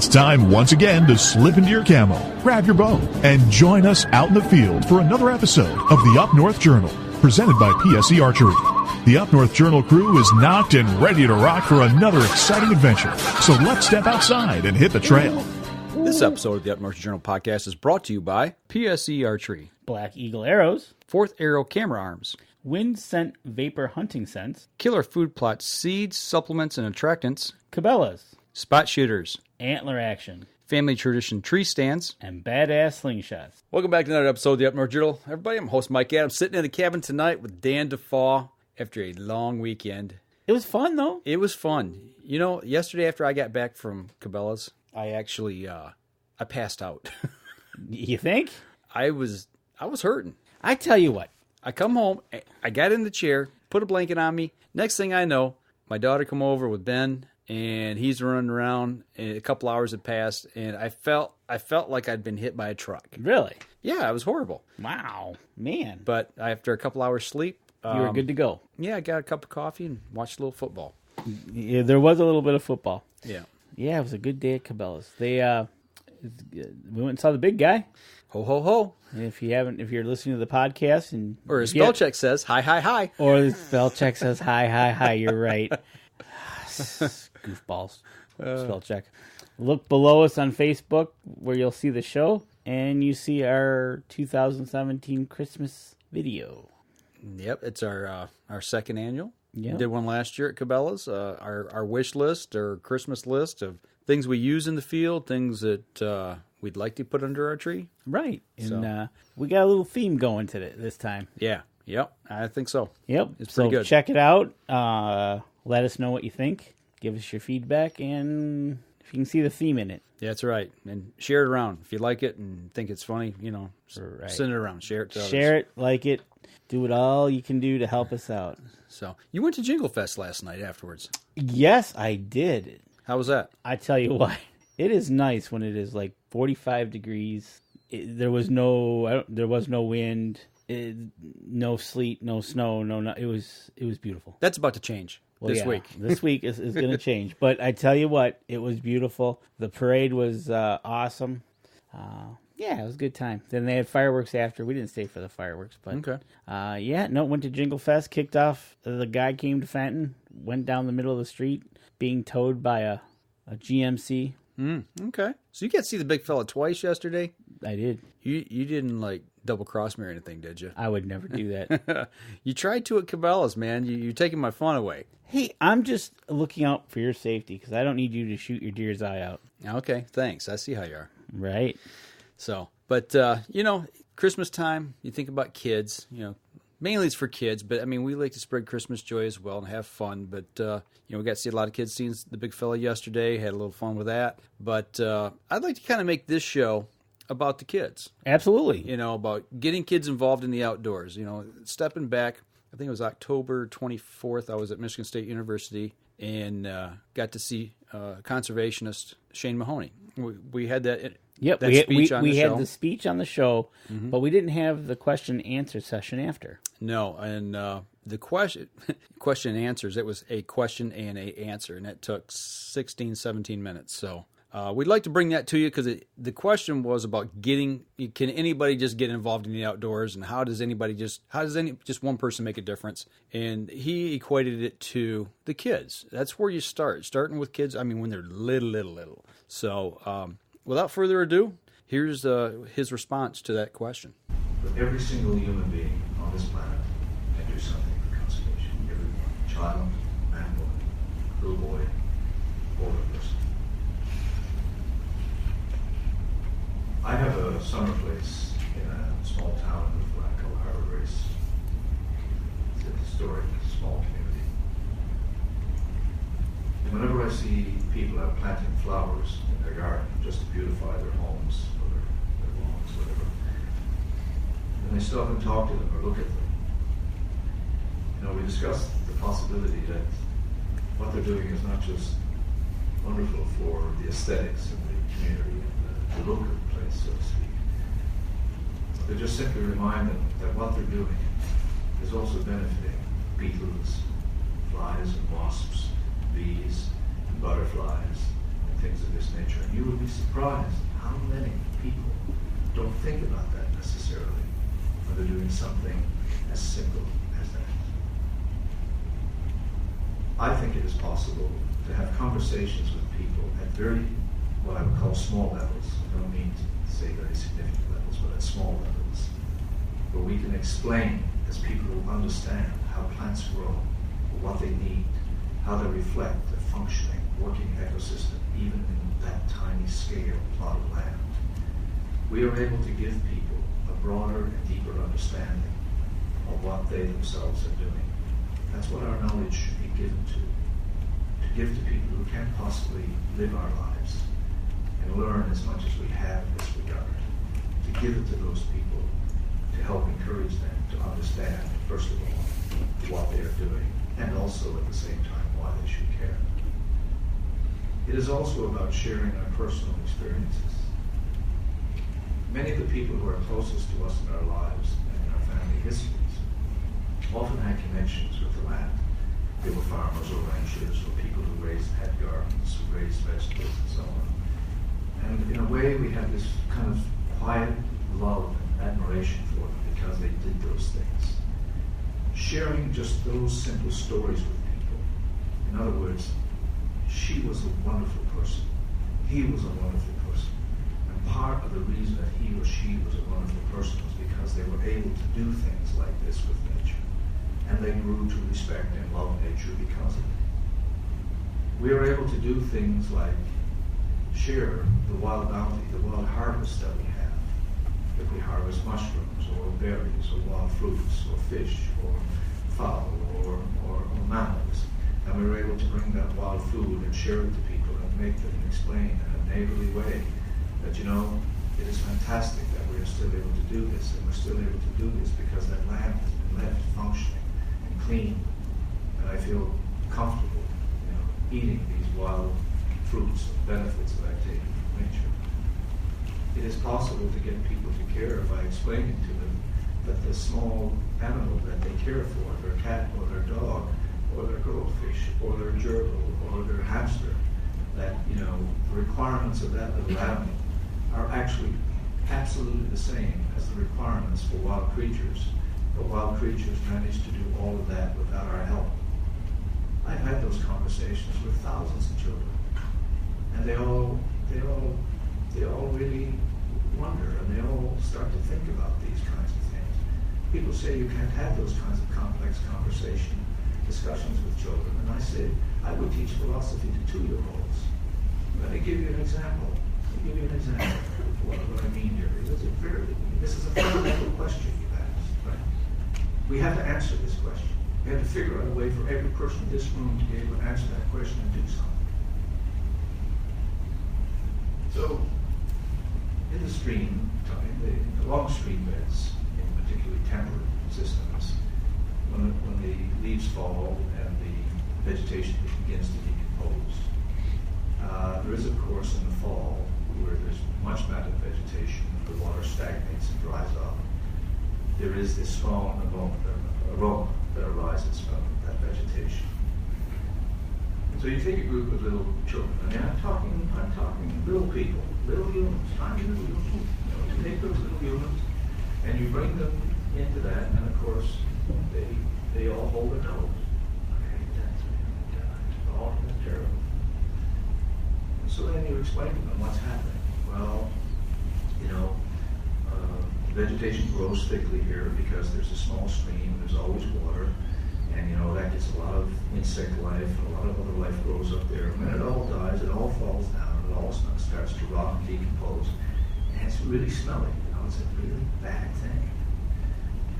It's time once again to slip into your camo, grab your bow, and join us out in the field for another episode of the Up North Journal, presented by PSE Archery. The Up North Journal crew is knocked and ready to rock for another exciting adventure. So let's step outside and hit the trail. This episode of the Up North Journal podcast is brought to you by PSE Archery, Black Eagle Arrows, Fourth Arrow Camera Arms, Wind Scent Vapor Hunting Scents, Killer Food Plot Seeds, Supplements, and Attractants, Cabela's, Spot Shooters, Antler Action, Family Tradition Tree Stands, and Badass Slingshots. Welcome back to another episode of the Up North Journal. Everybody, I'm host Mike Adams, sitting in the cabin tonight with Dan DeFaw after a long weekend. It was fun, though. It was fun. You know, yesterday after I got back from Cabela's, I actually, I passed out. You think? I was hurting. I tell you what. I come home, I got in the chair, put a blanket on me. Next thing I know, my daughter come over with Ben, and he's running around, and a couple hours had passed, and I felt like I'd been hit by a truck. Really? Yeah, it was horrible. Wow, man. But after a couple hours sleep, You were good to go. Yeah, I got a cup of coffee and watched a little football. Yeah, there was a little bit of football. Yeah. Yeah, it was a good day at Cabela's. We went and saw the big guy. Ho, ho, ho. If you're listening to the podcast and or as spell check says, hi, hi, hi. Or the spell check says, hi, hi, hi. You're right. Goofballs. Spell check. Look below us on Facebook where you'll see the show and you see our 2017 Christmas video. Yep, it's our second annual. Yep. We did one last year at Cabela's. Our wish list or Christmas list of things we use in the field, things that we'd like to put under our tree. Right. And we got a little theme going this time. Yeah. Yep. I think so. Yep. It's pretty good. Check it out. Let us know what you think. Give us your feedback, and if you can see the theme in it. Yeah, that's right. And share it around. If you like it and think it's funny, Right. Send it around. Share it to others. Share it, like it. Do it all you can do to help us out. So, you went to Jingle Fest last night afterwards. Yes, I did. How was that? I tell you what, it is nice when it is like 45 degrees. There was no wind, no sleet, no snow, no. It was beautiful. That's about to change this week. This week is going to change. But I tell you what, it was beautiful. The parade was awesome. Yeah, it was a good time. Then they had fireworks after. We didn't stay for the fireworks, but okay. Went to Jingle Fest, kicked off. The guy came to Fenton, went down the middle of the street, being towed by a GMC. Okay. So you got to see the big fella twice yesterday? I did. You didn't double cross me or anything, did you? I would never do that. You tried to at Cabela's, man. You're taking my fun away. Hey, I'm just looking out for your safety because I don't need you to shoot your deer's eye out. Okay, thanks. I see how you are. Right. So, but, Christmas time, you think about kids, mainly it's for kids, but, we like to spread Christmas joy as well and have fun. But, we got to see a lot of kids seeing the big fella yesterday, had a little fun with that. But I'd like to kind of make this show about the kids. Absolutely. About getting kids involved in the outdoors. Stepping back, I think it was October 24th, I was at Michigan State University and got to see Conservationist Shane Mahoney. We had that. Yep, that we show. had the speech on the show, but we didn't have the question and answer session after. No, and the question and answers, it was a question and a answer, and it took 16, 17 minutes. So we'd like to bring that to you because the question was about can anybody just get involved in the outdoors, and how does just one person make a difference? And he equated it to the kids. That's where you starting with kids. When they're little. So without further ado, here's his response to that question. But every single human being on this planet can do something for conservation. Everyone, child, man, woman, little boy, older person. I have a summer place in a small town in the Flacco Harbor Race. It's a historic, small community. And whenever I see people out planting flowers in their garden just to beautify their homes or their lawns, whatever, and I stop and talk to them or look at them, we discuss the possibility that what they're doing is not just wonderful for the aesthetics of the community and the look of the place, so to speak, but they just simply remind them that what they're doing is also benefiting beetles, flies and wasps, bees and butterflies, and things of this nature. And you would be surprised how many people don't think about that necessarily when they're doing something as simple as that. I think it is possible to have conversations with people at very, what I would call small levels. I don't mean to say very significant levels, but at small levels, where we can explain as people who understand how plants grow, what they need, how they reflect a functioning, working ecosystem, even in that tiny scale plot of land. We are able to give people a broader and deeper understanding of what they themselves are doing. That's what our knowledge should be given to give to people who can't possibly live our lives and learn as much as we have in this regard, to give it to those people to help encourage them to understand, first of all, what they are doing, and also at the same time why they should care. It is also about sharing our personal experiences. Many of the people who are closest to us in our lives and in our family histories often had connections with the land. They were farmers or ranchers or people who had gardens, who raised vegetables and so on. And in a way we have this kind of quiet love and admiration for them because they did those things. Sharing just those simple stories with people. In other words, she was a wonderful person. He was a wonderful person. And part of the reason that he or she was a wonderful person was because they were able to do things like this with nature. And they grew to respect and love nature because of it. We are able to do things like share the wild bounty, the wild harvest that we have. If we harvest mushrooms or berries or wild fruits or fish or fowl or mammals, and we were able to bring that wild food and share it to people and make them explain in a neighborly way that, you know, it is fantastic that we are still able to do this, and we're still able to do this because that land has been left functioning and clean, and I feel comfortable, you know, eating these wild fruits and benefits that I've taken from nature. It is possible to get people to care by explaining to them that the small animal that they care for, their cat or their dog or their goldfish or their gerbil or their hamster, that, you know, the requirements of that little animal are actually absolutely the same as the requirements for wild creatures. But wild creatures manage to do all of that without our help. I've had those conversations with thousands of children, and they all really wonder, and they all start to think about these kinds of things. People say you can't have those kinds of complex discussions with children, and I say I would teach philosophy to 2-year-olds. Let me give you an example. Of what I mean here. This is a fundamental question you've asked, right? We have to answer this question. We have to figure out a way for every person in this room to be able to answer that question and do something. So, in the stream, the long stream beds, in particularly temperate systems, when the leaves fall and the vegetation begins to decompose, there is, of course, in the fall, where there's much matted vegetation, the water stagnates and dries up, there is this strong aroma that arises from that vegetation. And so you take a group of little children, and I'm talking little people, little humans, tiny little humans. You take those little humans and you bring them into that, and of course they all hold their nose. Oh, that's terrible. And so then you explain to them what's happening. Well, you know, vegetation grows thickly here because there's a small stream, there's always water, and you know that gets a lot of insect life, and a lot of other life grows up there. And when it all dies, it all falls down, it all starts to rot and decompose, and it's really smelly. You know, it's a really bad thing.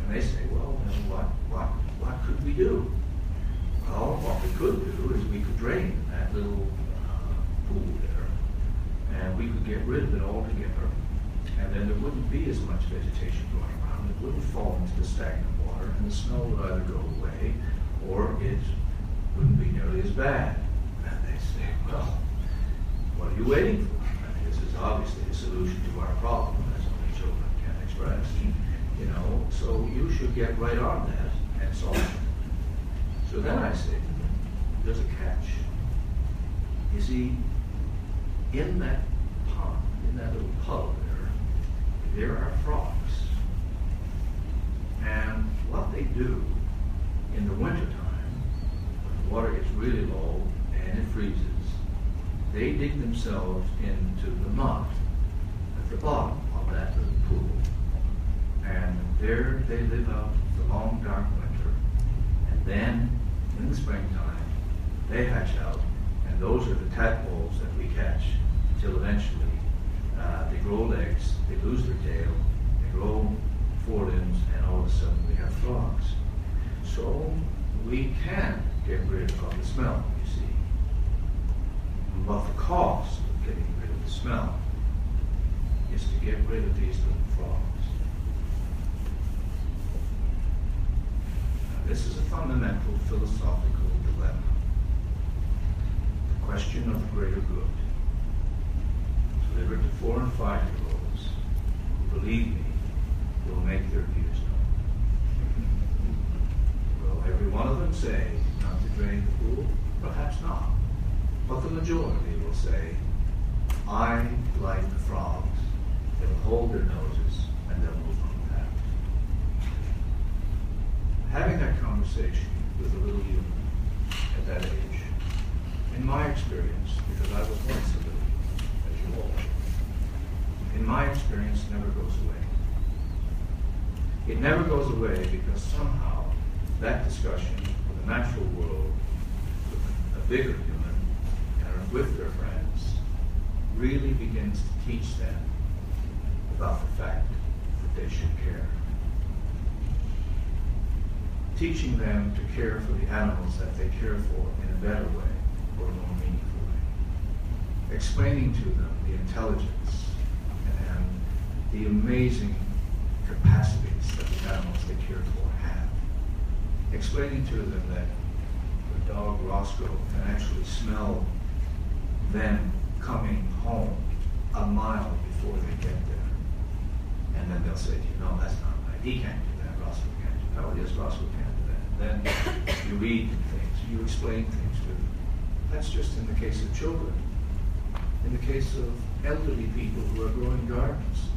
And they say, well, then what could we do? Well, what we could do is we could drain that little pool there, and we could get rid of it altogether. And then there wouldn't be as much vegetation going around. It wouldn't fall into the stagnant water, and the smell would either go away or it wouldn't be nearly as bad. And they say, well, what are you waiting for? I mean, this is obviously a solution to our problem, as only children can express. You know, so you should get right on that and solve it. So then I say, there's a catch. You see, in that pond, in that little puddle there are frogs. And what they do in the wintertime, when the water gets really low and it freezes, they dig themselves into the mud at the bottom of that little pool. And there they live out the long dark winter. And then in the springtime, they hatch out, and those are the tadpoles that we catch until eventually they grow legs, they lose their tail, they grow forelimbs, and all of a sudden we have frogs. So we can get rid of the smell, you see. But the cost of getting rid of the smell is to get rid of these little frogs. Now, this is a fundamental philosophical dilemma. The question of the greater good. Delivered to 4 and 5-year-olds who, believe me, will make their views known. Will every one of them say not to drain the pool? Perhaps not. But the majority will say, I like the frogs. They'll hold their noses and they'll move on that. Having that conversation with a little human at that age, in my experience, because I was once a little, as you all, in my experience, never goes away. It never goes away because somehow that discussion with the natural world, with a bigger human, and with their friends, really begins to teach them about the fact that they should care. Teaching them to care for the animals that they care for in a better way or a more meaningful way. Explaining to them the intelligence and the amazing capacities that the animals they care for have. Explaining to them that the dog Roscoe can actually smell them coming home a mile before they get there. And then they'll say to you, no, that's not right. He can't do that. Roscoe can't do that. Oh, yes, Roscoe can't do that. Then you read things, you explain things to them. That's just in the case of children. In the case of elderly people who are growing gardens,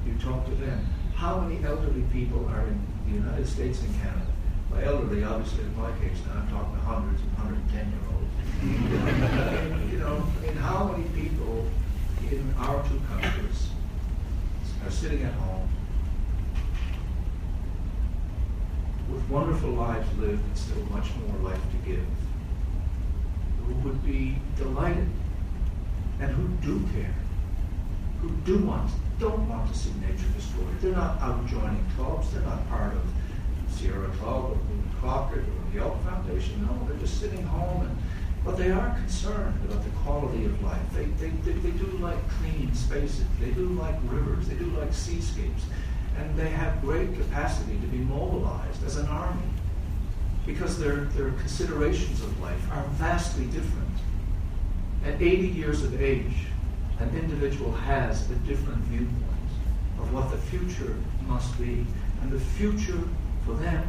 you talk to them. How many elderly people are in the United States and Canada? By elderly, obviously, in my case, now I'm talking to hundreds and 110-year-olds. You know, I mean, how many people in our two countries are sitting at home with wonderful lives lived and still much more life to give, who would be delighted and who do care, who don't want to see nature destroyed. They're not out joining clubs. They're not part of Sierra Club or Crockett or the Elk Foundation. No, they're just sitting home, but they are concerned about the quality of life. They do like clean spaces. They do like rivers. They do like seascapes. And they have great capacity to be mobilized as an army because their considerations of life are vastly different. At 80 years of age, an individual has a different viewpoint of what the future must be. And the future for them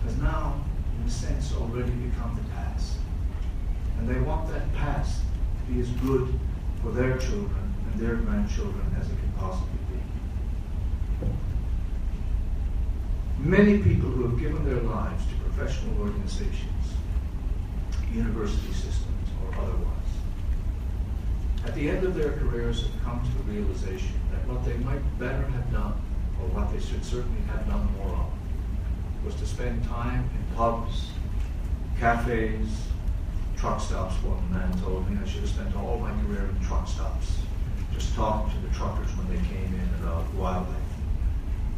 has now, in a sense, already become the past. And they want that past to be as good for their children and their grandchildren as it can possibly be. Many people who have given their lives to professional organizations, university systems, or otherwise, at the end of their careers have come to the realization that what they might better have done, or what they should certainly have done more of, was to spend time in pubs, cafes, truck stops. One man told me I should have spent all my career in truck stops, just talking to the truckers when they came in about wildlife,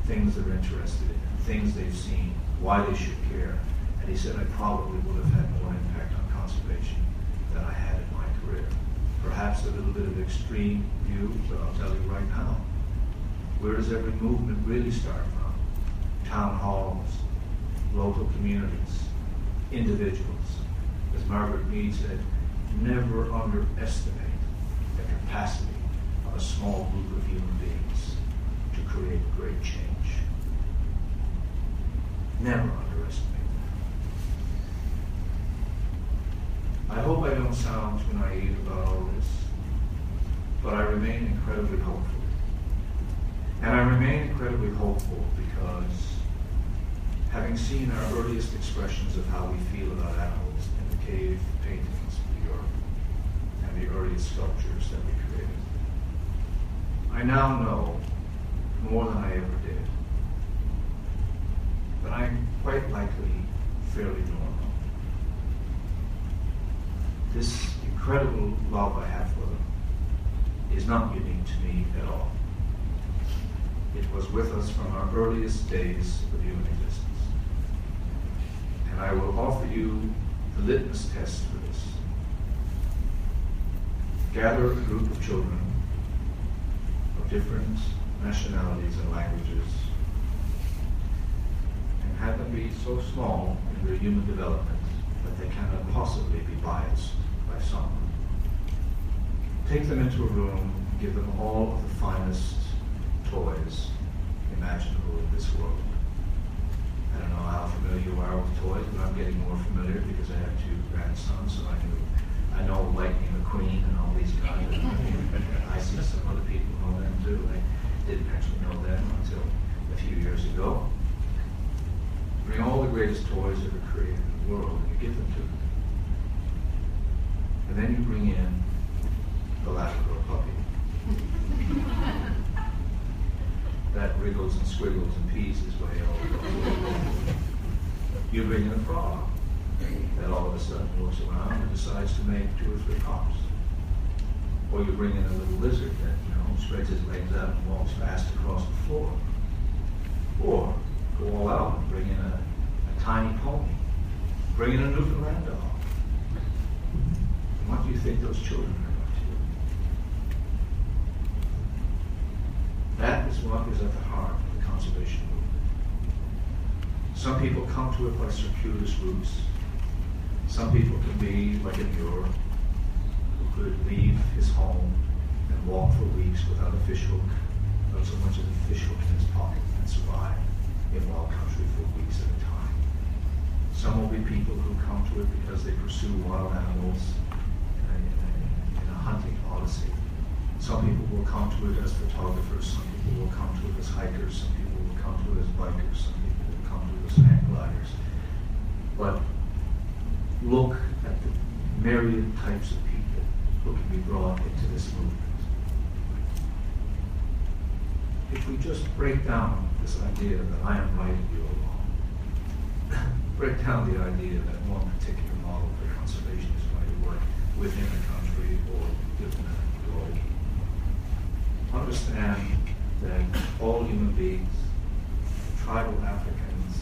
things they're interested in, things they've seen, why they should care. And he said I probably would have had more impact on conservation than I had in my career. Perhaps a little bit of extreme view, but I'll tell you right now, where does every movement really start from? Town halls, local communities, individuals. As Margaret Mead said, never underestimate the capacity of a small group of human beings to create great change. Never underestimate that. I hope I don't sound too naive about all this. remain incredibly hopeful because having seen our earliest expressions of how we feel about animals in the cave paintings of Europe and the earliest sculptures that we created, I now know, more than I ever did, that I'm quite likely fairly normal. This incredible love I have for them is not unique to me at all. It was with us from our earliest days of human existence. And I will offer you the litmus test for this. Gather a group of children of different nationalities and languages and have them be so small in their human development that they cannot possibly be biased by someone. Take them into a room, give them all of the finest toys imaginable in this world. I don't know how familiar you are with toys, but I'm getting more familiar because I have two grandsons, so I know Lightning McQueen and all these guys. I see some other people know them too. I didn't actually know them until a few years ago. Bring all the greatest toys ever created in the world and you give them to them. And then you bring in the Labrador puppy. That wriggles and squiggles and pees his way all over. You bring in a frog that all of a sudden looks around and decides to make 2 or 3 hops. Or you bring in a little lizard that, spreads his legs out and walks fast across the floor. Or go all out and bring in a tiny pony. Bring in a Newfoundland dog. And what do you think those children are going to do? That is what is at the heart of the conservation movement. Some people come to it by circuitous routes. Some people can be like a Muir, who could leave his home and walk for weeks without a fish hook, not so much as a fish hook in his pocket, and survive in wild country for weeks at a time. Some will be people who come to it because they pursue wild animals in a hunting odyssey. Some people will come to it as photographers, some people will come to it as hikers, some people will come to it as bikers, some people will come to it as hang gliders. But look at the myriad types of people who can be brought into this movement. If we just break down this idea that I am right and you are wrong, break down the idea that one particular model for conservation is going to work within a country or within a globe. Understand that all human beings, tribal Africans,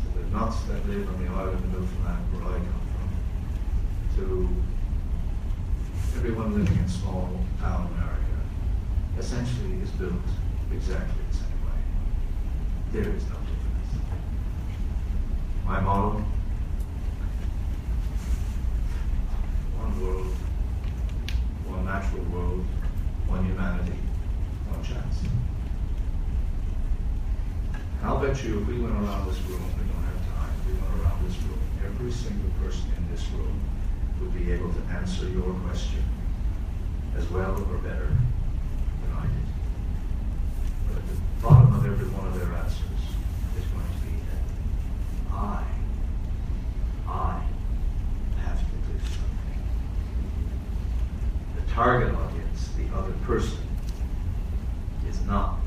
to the nuts that live on the island of Newfoundland where I come from, to everyone living in small town America, essentially is built exactly the same way. There is no difference. My model, one world, one natural world, one humanity, one chance. And I'll bet you if we went around this room, we don't have time, if we went around this room, every single person in this room would be able to answer your question as well or better than I did. But at the bottom of every one of their answers is going to be that I have to do something. The target audience, the other person, is not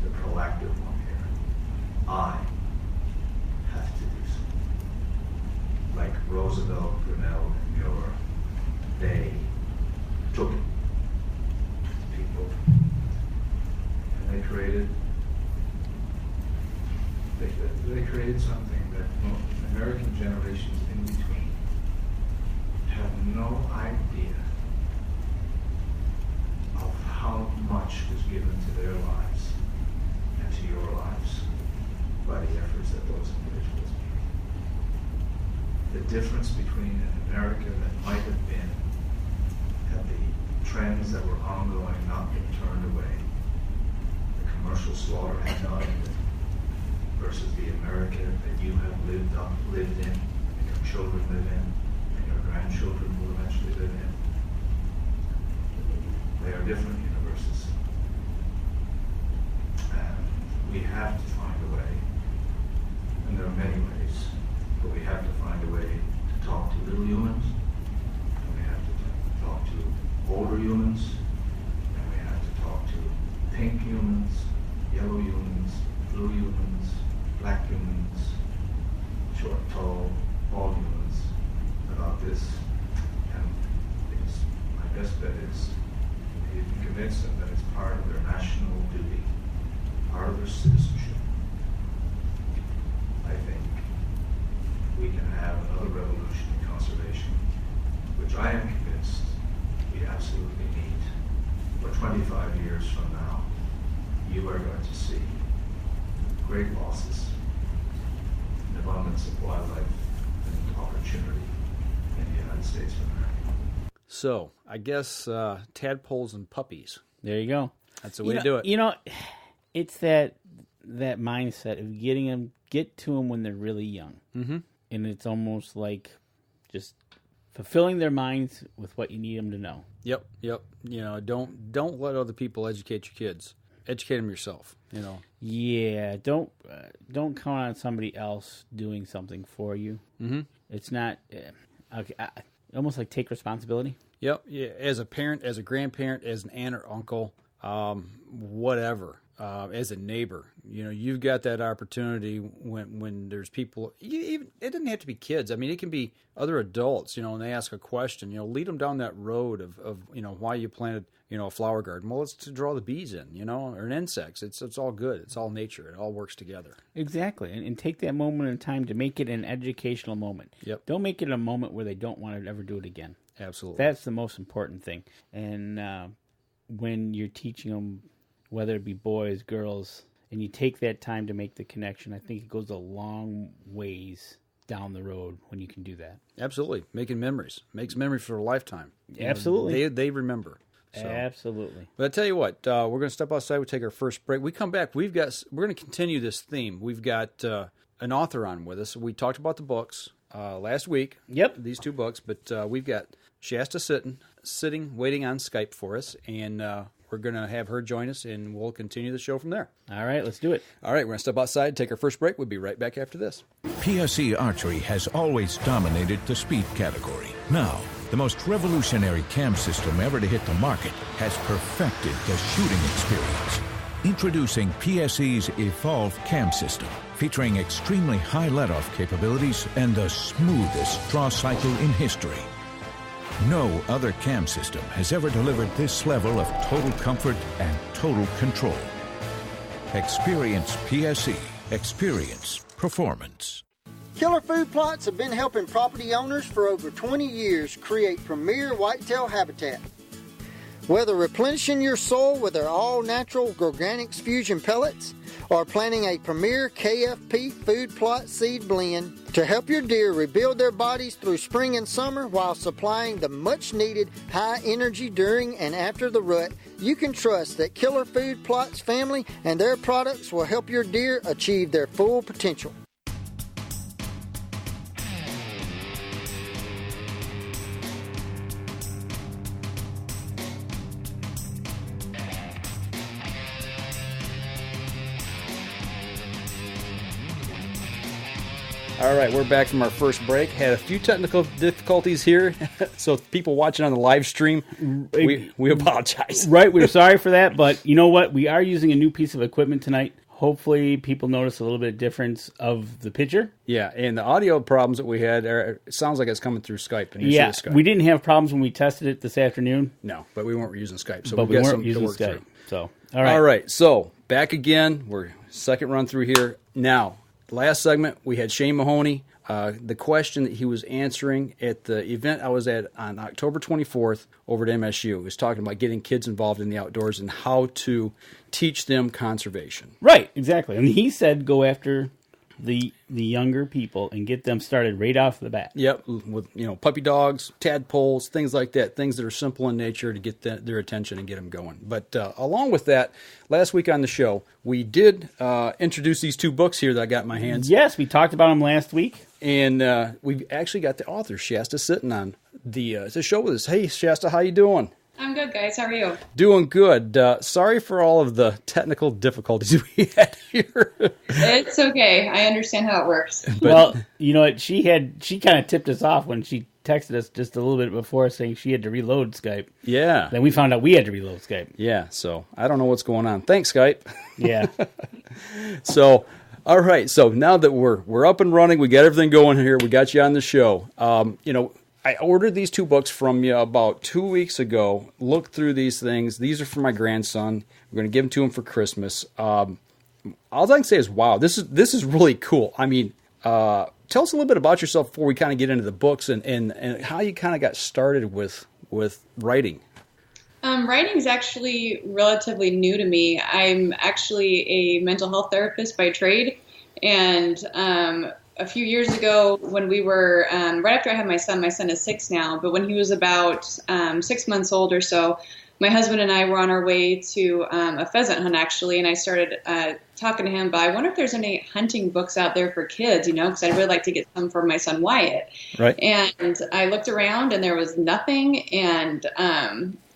the proactive one here. I have to do something. Like Roosevelt, Grinnell, and Muir, they took it to people, and they created something that American generations in between have no idea of how much was given to their lives and to your lives by the efforts that those individuals made. The difference between an America that might have been had the trends that were ongoing not been turned away, the commercial slaughter had not ended, versus the America that you have lived in, and your children live in, and your grandchildren will eventually live in. They are different universes. we have to find a way, and there are many ways, but we have to find a way to talk to little humans, and we have to talk to older humans, and we have to talk to pink humans, yellow humans, blue humans, black humans, short, tall, all humans about this. And it's, my best bet is you can convince them that it's part of their national duty, part of their citizenship. I think we can have another revolution in conservation, which I am convinced we absolutely need. For 25 years from now, you are going to see great losses, an abundance of wildlife and opportunity in the United States of America. So, I guess tadpoles and puppies. There you go. That's the way to do it. You know, it's that mindset of get to them when they're really young. Mm-hmm. And it's almost like just fulfilling their minds with what you need them to know. Yep. You know, don't let other people educate your kids. Educate them yourself. You know. Yeah. Don't count on somebody else doing something for you. Mm-hmm. It's not almost like take responsibility. Yep. Yeah. As a parent, as a grandparent, as an aunt or uncle, whatever. As a neighbor, you know, you've got that opportunity when there's people. Even it doesn't have to be kids. I mean, it can be other adults. You know, and they ask a question. You know, lead them down that road of you know why you planted a flower garden. Well, it's to draw the bees in. You know, or insects. It's all good. It's all nature. It all works together. Exactly, and take that moment in time to make it an educational moment. Yep. Don't make it a moment where they don't want to ever do it again. Absolutely. That's the most important thing. And when you're teaching them, whether it be boys, girls, and you take that time to make the connection, I think it goes a long ways down the road when you can do that. Absolutely. Making memories. Makes memories for a lifetime. Absolutely. They remember. So. Absolutely. But I tell you what, we're going to step outside. We'll take our first break. We come back. We're going to continue this theme. We've got an author on with us. We talked about the books last week. Yep. These two books. But we've got Shasta Sitton waiting on Skype for us. And we're going to have her join us, and we'll continue the show from there. All right, let's do it. All right, we're going to step outside, take our first break. We'll be right back after this. PSE Archery has always dominated the speed category. Now, the most revolutionary cam system ever to hit the market has perfected the shooting experience. Introducing PSE's Evolve Cam System, featuring extremely high let-off capabilities and the smoothest draw cycle in history. No other cam system has ever delivered this level of total comfort and total control. Experience PSE. Experience performance. Killer Food Plots have been helping property owners for over 20 years create premier whitetail habitat. Whether replenishing your soil with their all-natural Organics Fusion pellets or planting a premier KFP food plot seed blend to help your deer rebuild their bodies through spring and summer while supplying the much-needed high energy during and after the rut, you can trust that Killer Food Plots family and their products will help your deer achieve their full potential. All right, we're back from our first break. Had a few technical difficulties here, so people watching on the live stream, we apologize. Right, we're sorry for that, but you know what? We are using a new piece of equipment tonight. Hopefully, people notice a little bit of difference of the picture. Yeah, and the audio problems that we had, it sounds like it's coming through Skype. And yeah, Skype. We didn't have problems when we tested it this afternoon. No, but we weren't using Skype, so but we weren't something using to work Skype. through. So, all right. All right, so back again. We're second run through here. Now, last segment, we had Shane Mahoney. The question that he was answering at the event I was at on October 24th over at MSU was talking about getting kids involved in the outdoors and how to teach them conservation. Right, exactly. And he said go after the younger people and get them started right off the bat. Yep, with puppy dogs, tadpoles, things like that, things that are simple in nature to get their attention and get them going. But along with that, last week on the show, we did introduce these two books here that I got in my hands. Yes, we talked about them last week. And we actually got the author, Shasta Sitton, on the show with us. Hey, Shasta, how you doing? I'm good, guys. How are you? Doing good. Sorry for all of the technical difficulties we had here. It's okay. I understand how it works. Well, you know what? She kind of tipped us off when she texted us just a little bit before saying she had to reload Skype. Yeah. Then we found out we had to reload Skype. Yeah, so I don't know what's going on. Thanks, Skype. Yeah. So, all right. So now that we're up and running, we got everything going here. We got you on the show. I ordered these 2 books from you about 2 weeks ago. Looked through these things. These are for my grandson. We're going to give them to him for Christmas. All I can say is, wow, this is really cool. I mean, tell us a little bit about yourself before we kind of get into the books and how you kind of got started with writing. Writing is actually relatively new to me. I'm actually a mental health therapist by trade, and a few years ago when we were, right after I had my son is 6 now, but when he was about 6 months old or so, my husband and I were on our way to a pheasant hunt, actually, and I started talking to him about, I wonder if there's any hunting books out there for kids, because I'd really like to get some for my son Wyatt. Right. And I looked around and there was nothing, and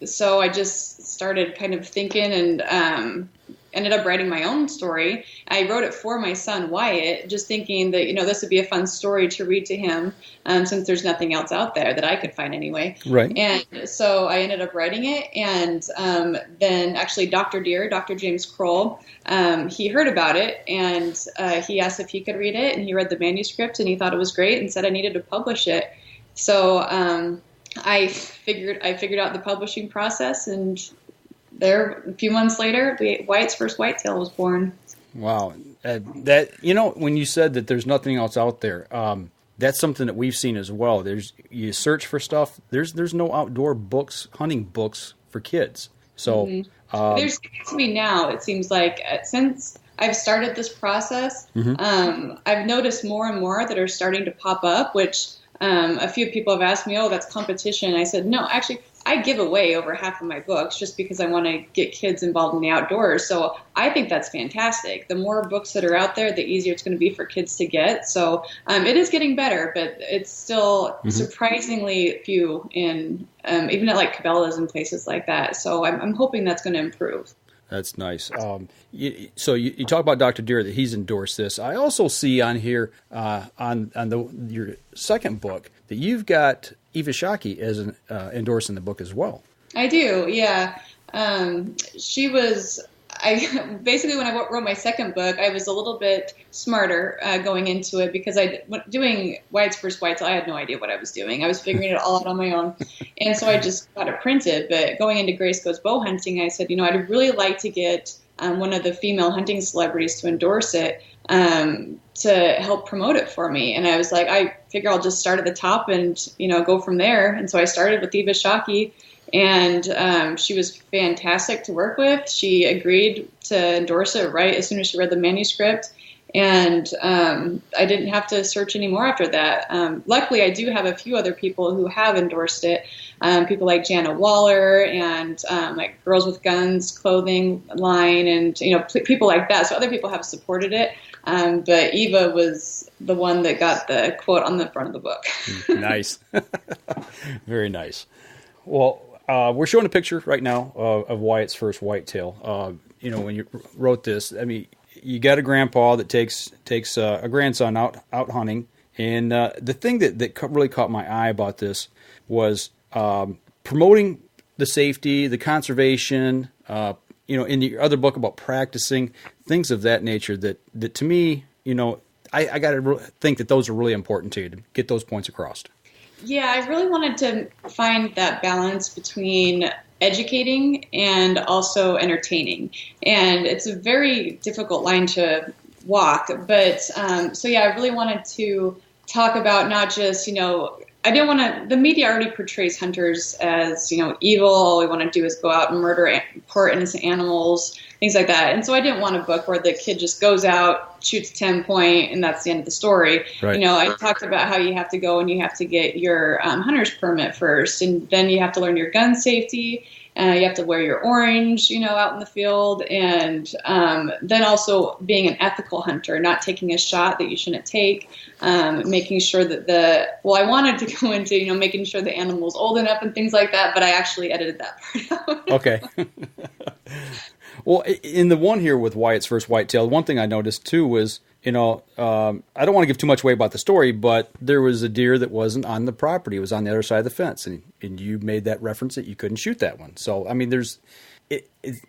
so I just started kind of thinking and ended up writing my own story. I wrote it for my son Wyatt, just thinking that, this would be a fun story to read to him, since there's nothing else out there that I could find anyway. Right. And so I ended up writing it, and then actually Dr. James Kroll, he heard about it, and he asked if he could read it, and he read the manuscript, and he thought it was great and said I needed to publish it. So I figured out the publishing process, and there, a few months later, Wyatt's first whitetail was born. Wow. When you said that there's nothing else out there, that's something that we've seen as well. You search for stuff. There's no outdoor books, hunting books for kids. So there's to me now. It seems like since I've started this process, I've noticed more and more that are starting to pop up, which a few people have asked me, oh, that's competition. I said, no, actually, I give away over half of my books just because I want to get kids involved in the outdoors. So I think that's fantastic. The more books that are out there, the easier it's going to be for kids to get. So it is getting better, but it's still surprisingly few in even at like Cabela's and places like that. So I'm hoping that's going to improve. That's nice. So you talk about Dr. Deere, that he's endorsed this. I also see on here on your second book that you've got Eva Shockey as endorsing the book as well. I do, yeah. She was. Basically, when I wrote my second book, I was a little bit smarter going into it, because doing Wyatt's first whitetail, I had no idea what I was doing. I was figuring it all out on my own, and so I just got it printed. But going into Grace Goes Bow Hunting, I said, I'd really like to get one of the female hunting celebrities to endorse it to help promote it for me. And I was like, I figure I'll just start at the top and go from there. And so I started with Eva Shockey. And she was fantastic to work with. She agreed to endorse it right as soon as she read the manuscript. And I didn't have to search anymore after that. Luckily, I do have a few other people who have endorsed it. People like Jana Waller and like Girls with Guns clothing line, and people like that. So other people have supported it. But Eva was the one that got the quote on the front of the book. Nice. Very nice. Well, we're showing a picture right now of Wyatt's first whitetail. When you wrote this, I mean, you got a grandpa that takes a grandson out hunting, and the thing that really caught my eye about this was promoting the safety, the conservation. In the other book about practicing things of that nature. That to me, I got to think that those are really important to you to get those points across. Yeah, I really wanted to find that balance between educating and also entertaining. And it's a very difficult line to walk. But so, yeah, I really wanted to talk about not just, I didn't want to, the media already portrays hunters as, evil. All we want to do is go out and murder poor innocent animals, things like that. And so I didn't want a book where the kid just goes out, shoots a 10-point, and that's the end of the story. Right. I talked about how you have to go and you have to get your hunter's permit first, and then you have to learn your gun safety. You have to wear your orange, out in the field. And then also being an ethical hunter, not taking a shot that you shouldn't take, making sure that I wanted to go into, making sure the animal's old enough and things like that, but I actually edited that part out. Okay. Well, in the one here with Wyatt's first whitetail, one thing I noticed too was, I don't want to give too much away about the story, but there was a deer that wasn't on the property. It was on the other side of the fence. And you made that reference that you couldn't shoot that one. So, I mean, there's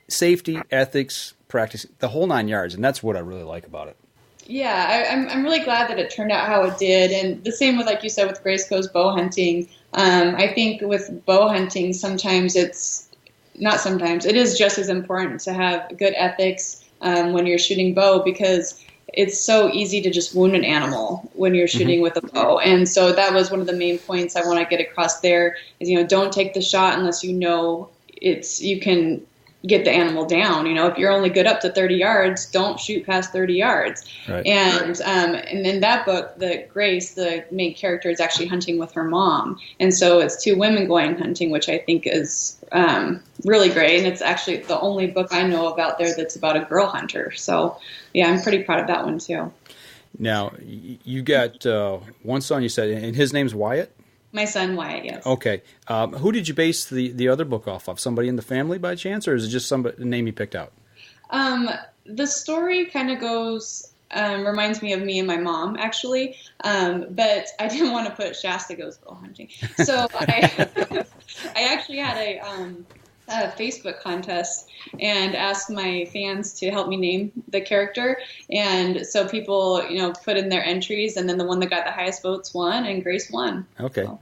safety, ethics, practice, the whole 9 yards. And that's what I really like about it. Yeah, I'm really glad that it turned out how it did. And the same with, like you said, with Grace goes bow hunting. I think with bow hunting, it is just as important to have good ethics when you're shooting bow, because it's so easy to just wound an animal when you're shooting with a bow. And so that was one of the main points I want to get across there is, don't take the shot unless you can get the animal down. If you're only good up to 30 yards, don't shoot past 30 yards. Right. And in that book, Grace, the main character, is actually hunting with her mom. And so it's two women going hunting, which I think is really great. And it's actually the only book I know of out there that's about a girl hunter. So, yeah, I'm pretty proud of that one, too. Now, you got one son, you said, and his name's Wyatt? My son, Wyatt, yes. Okay. Who did you base the other book off of? Somebody in the family by chance, or is it just a name you picked out? The story kind of reminds me of me and my mom, actually. But I didn't want to put Shasta Goes Bow Hunting. So I actually had a Facebook contest and asked my fans to help me name the character. And so people, put in their entries, and then the one that got the highest votes won, and Grace won. Okay. So,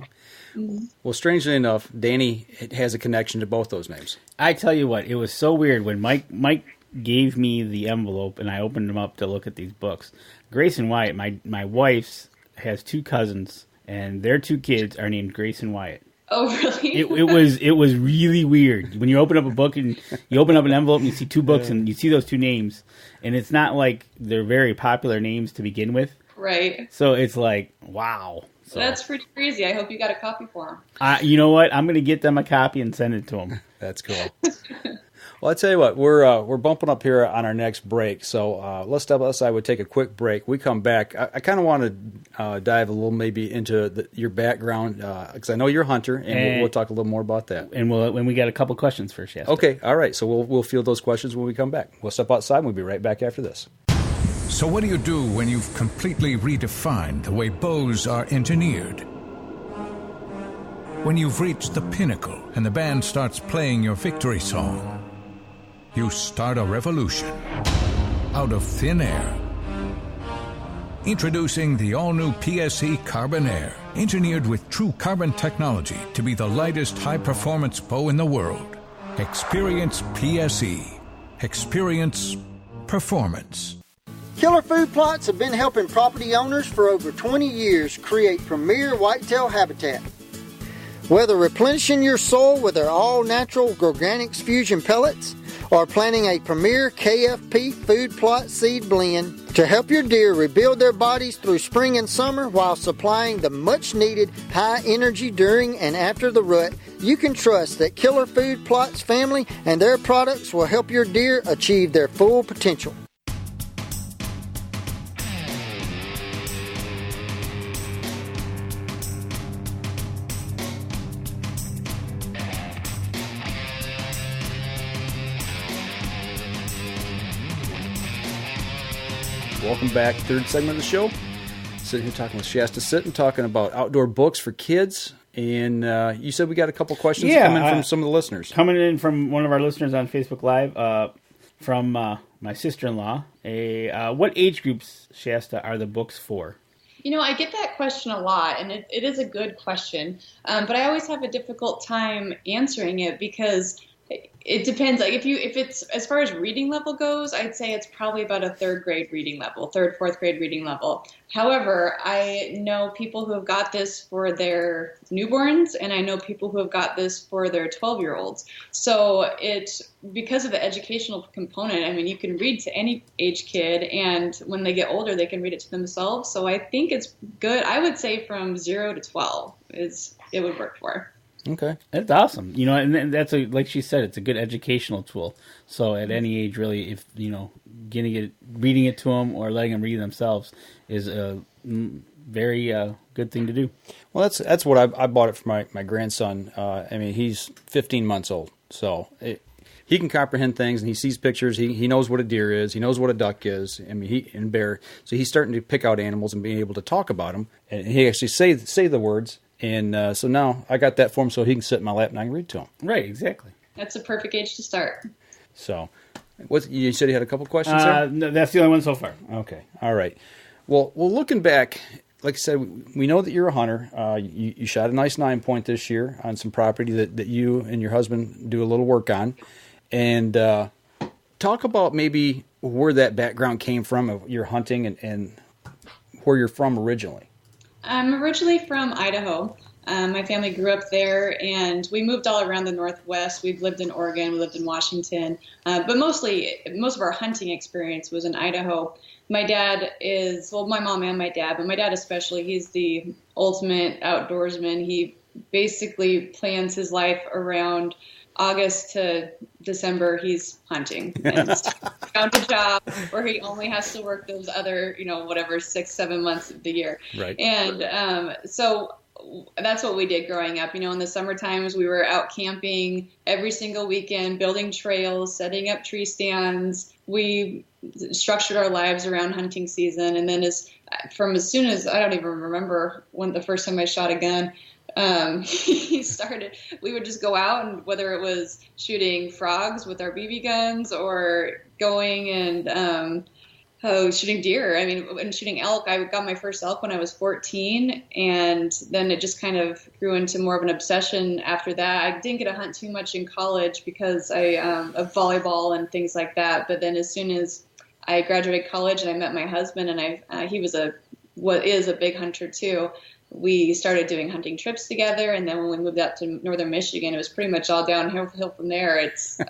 well, strangely enough, Danny has a connection to both those names. I tell you what, it was so weird when Mike gave me the envelope and I opened them up to look at these books. Grace and Wyatt, my wife's has two cousins, and their two kids are named Grace and Wyatt. Oh, really? It was really weird when you open up a book and you open up an envelope and you see two books and you see those two names, and it's not like they're very popular names to begin with. Right. So it's like, wow. So that's pretty crazy. I hope you got a copy for them. You know what? I'm going to get them a copy and send it to them. That's cool. Well, I tell you what, we're bumping up here on our next break, so let's step aside. We'll take a quick break. We come back. I kind of want to dive a little maybe into your background, because I know you're a hunter, and we'll talk a little more about that. And when we got a couple questions for Shasta. Okay, all right. So we'll field those questions when we come back. We'll step outside, and we'll be right back after this. So what do you do when you've completely redefined the way bows are engineered? When you've reached the pinnacle and the band starts playing your victory song, you start a revolution out of thin air. Introducing the all-new PSE Carbon Air, engineered with true carbon technology to be the lightest high-performance bow in the world. Experience PSE. Experience performance. Killer Food Plots have been helping property owners for over 20 years create premier whitetail habitat. Whether replenishing your soil with their all-natural Organics Fusion pellets, or planting a premier KFP food plot seed blend to help your deer rebuild their bodies through spring and summer while supplying the much-needed high energy during and after the rut, you can trust that Killer Food Plots family and their products will help your deer achieve their full potential. Welcome back. Third segment of the show. Sitting here talking with Shasta Sitton, talking about outdoor books for kids. And you said we got a couple questions coming from some of the listeners. Coming in from one of our listeners on Facebook Live, from my sister-in-law. What age groups, Shasta, are the books for? I get that question a lot, and it is a good question. But I always have a difficult time answering it because it depends. Like if it's as far as reading level goes, I'd say it's probably about a third, fourth grade reading level. However, I know people who have got this for their newborns, and I know people who have got this for their 12-year-olds. So because of the educational component, I mean, you can read to any age kid, and when they get older, they can read it to themselves. So I think it's good. I would say from 0 to 12 it would work for. Okay. That's awesome. And that's like she said, it's a good educational tool. So at any age, really, if, reading it to them or letting them read themselves is a very good thing to do. Well, that's what I bought it for my grandson. He's 15 months old, so he can comprehend things, and he sees pictures. He knows what a deer is. He knows what a duck is. And bear. So he's starting to pick out animals and being able to talk about them. And he actually say the words. And so now I got that for him, so he can sit in my lap and I can read to him. Right, exactly. That's a perfect age to start. So, you said you had a couple questions there? No, that's the only one so far. Okay, all right. Well, looking back, like I said, we know that you're a hunter. You shot a nice 9-point this year on some property that you and your husband do a little work on. And talk about maybe where that background came from of your hunting and where you're from originally. I'm originally from Idaho. My family grew up there, and we moved all around the Northwest. We've lived in Oregon, we lived in Washington, but most of our hunting experience was in Idaho. My dad my mom and my dad, but my dad especially, he's the ultimate outdoorsman. He basically plans his life around August to December, he's hunting. And found a job where he only has to work those other, 6-7 months of the year. Right. And so that's what we did growing up. In the summer times, we were out camping every single weekend, building trails, setting up tree stands. We structured our lives around hunting season. And then as soon as, I don't even remember when the first time I shot a gun, we would just go out, and whether it was shooting frogs with our BB guns or going and shooting deer, and shooting elk. I got my first elk when I was 14, and then it just kind of grew into more of an obsession after that. I didn't get to hunt too much in college because of volleyball and things like that, but then as soon as I graduated college and I met my husband, and he is a big hunter too, we started doing hunting trips together, and then when we moved out to northern Michigan, it was pretty much all downhill from there.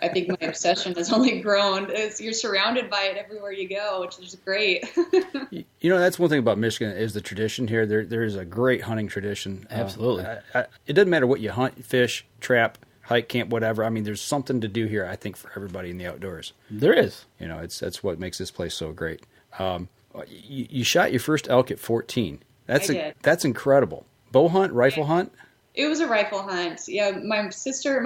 I think my obsession has only grown. You're surrounded by it everywhere you go, which is great. That's one thing about Michigan is the tradition here. There is a great hunting tradition. Absolutely. It doesn't matter what you hunt, fish, trap, hike, camp, whatever. There's something to do here, I think, for everybody in the outdoors. There is. That's what makes this place so great. You shot your first elk at 14. That's incredible. Bow hunt, rifle hunt? It was a rifle hunt. Yeah, my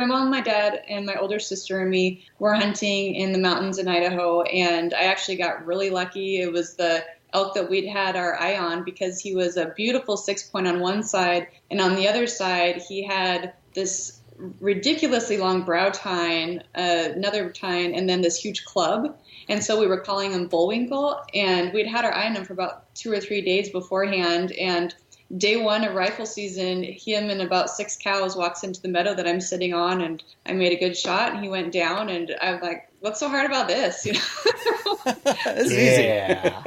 mom, my dad, and my older sister and me were hunting in the mountains in Idaho, and I actually got really lucky. It was the elk that we'd had our eye on because he was a beautiful 6-point on one side, and on the other side he had this ridiculously long brow tine, another tine, and then this huge club. And so we were calling him Bullwinkle, and we'd had our eye on him for about 2 or 3 days beforehand. And day one of rifle season, him and about 6 cows walks into the meadow that I'm sitting on, and I made a good shot, and he went down, and I'm like, what's so hard about this? It's easy. Yeah,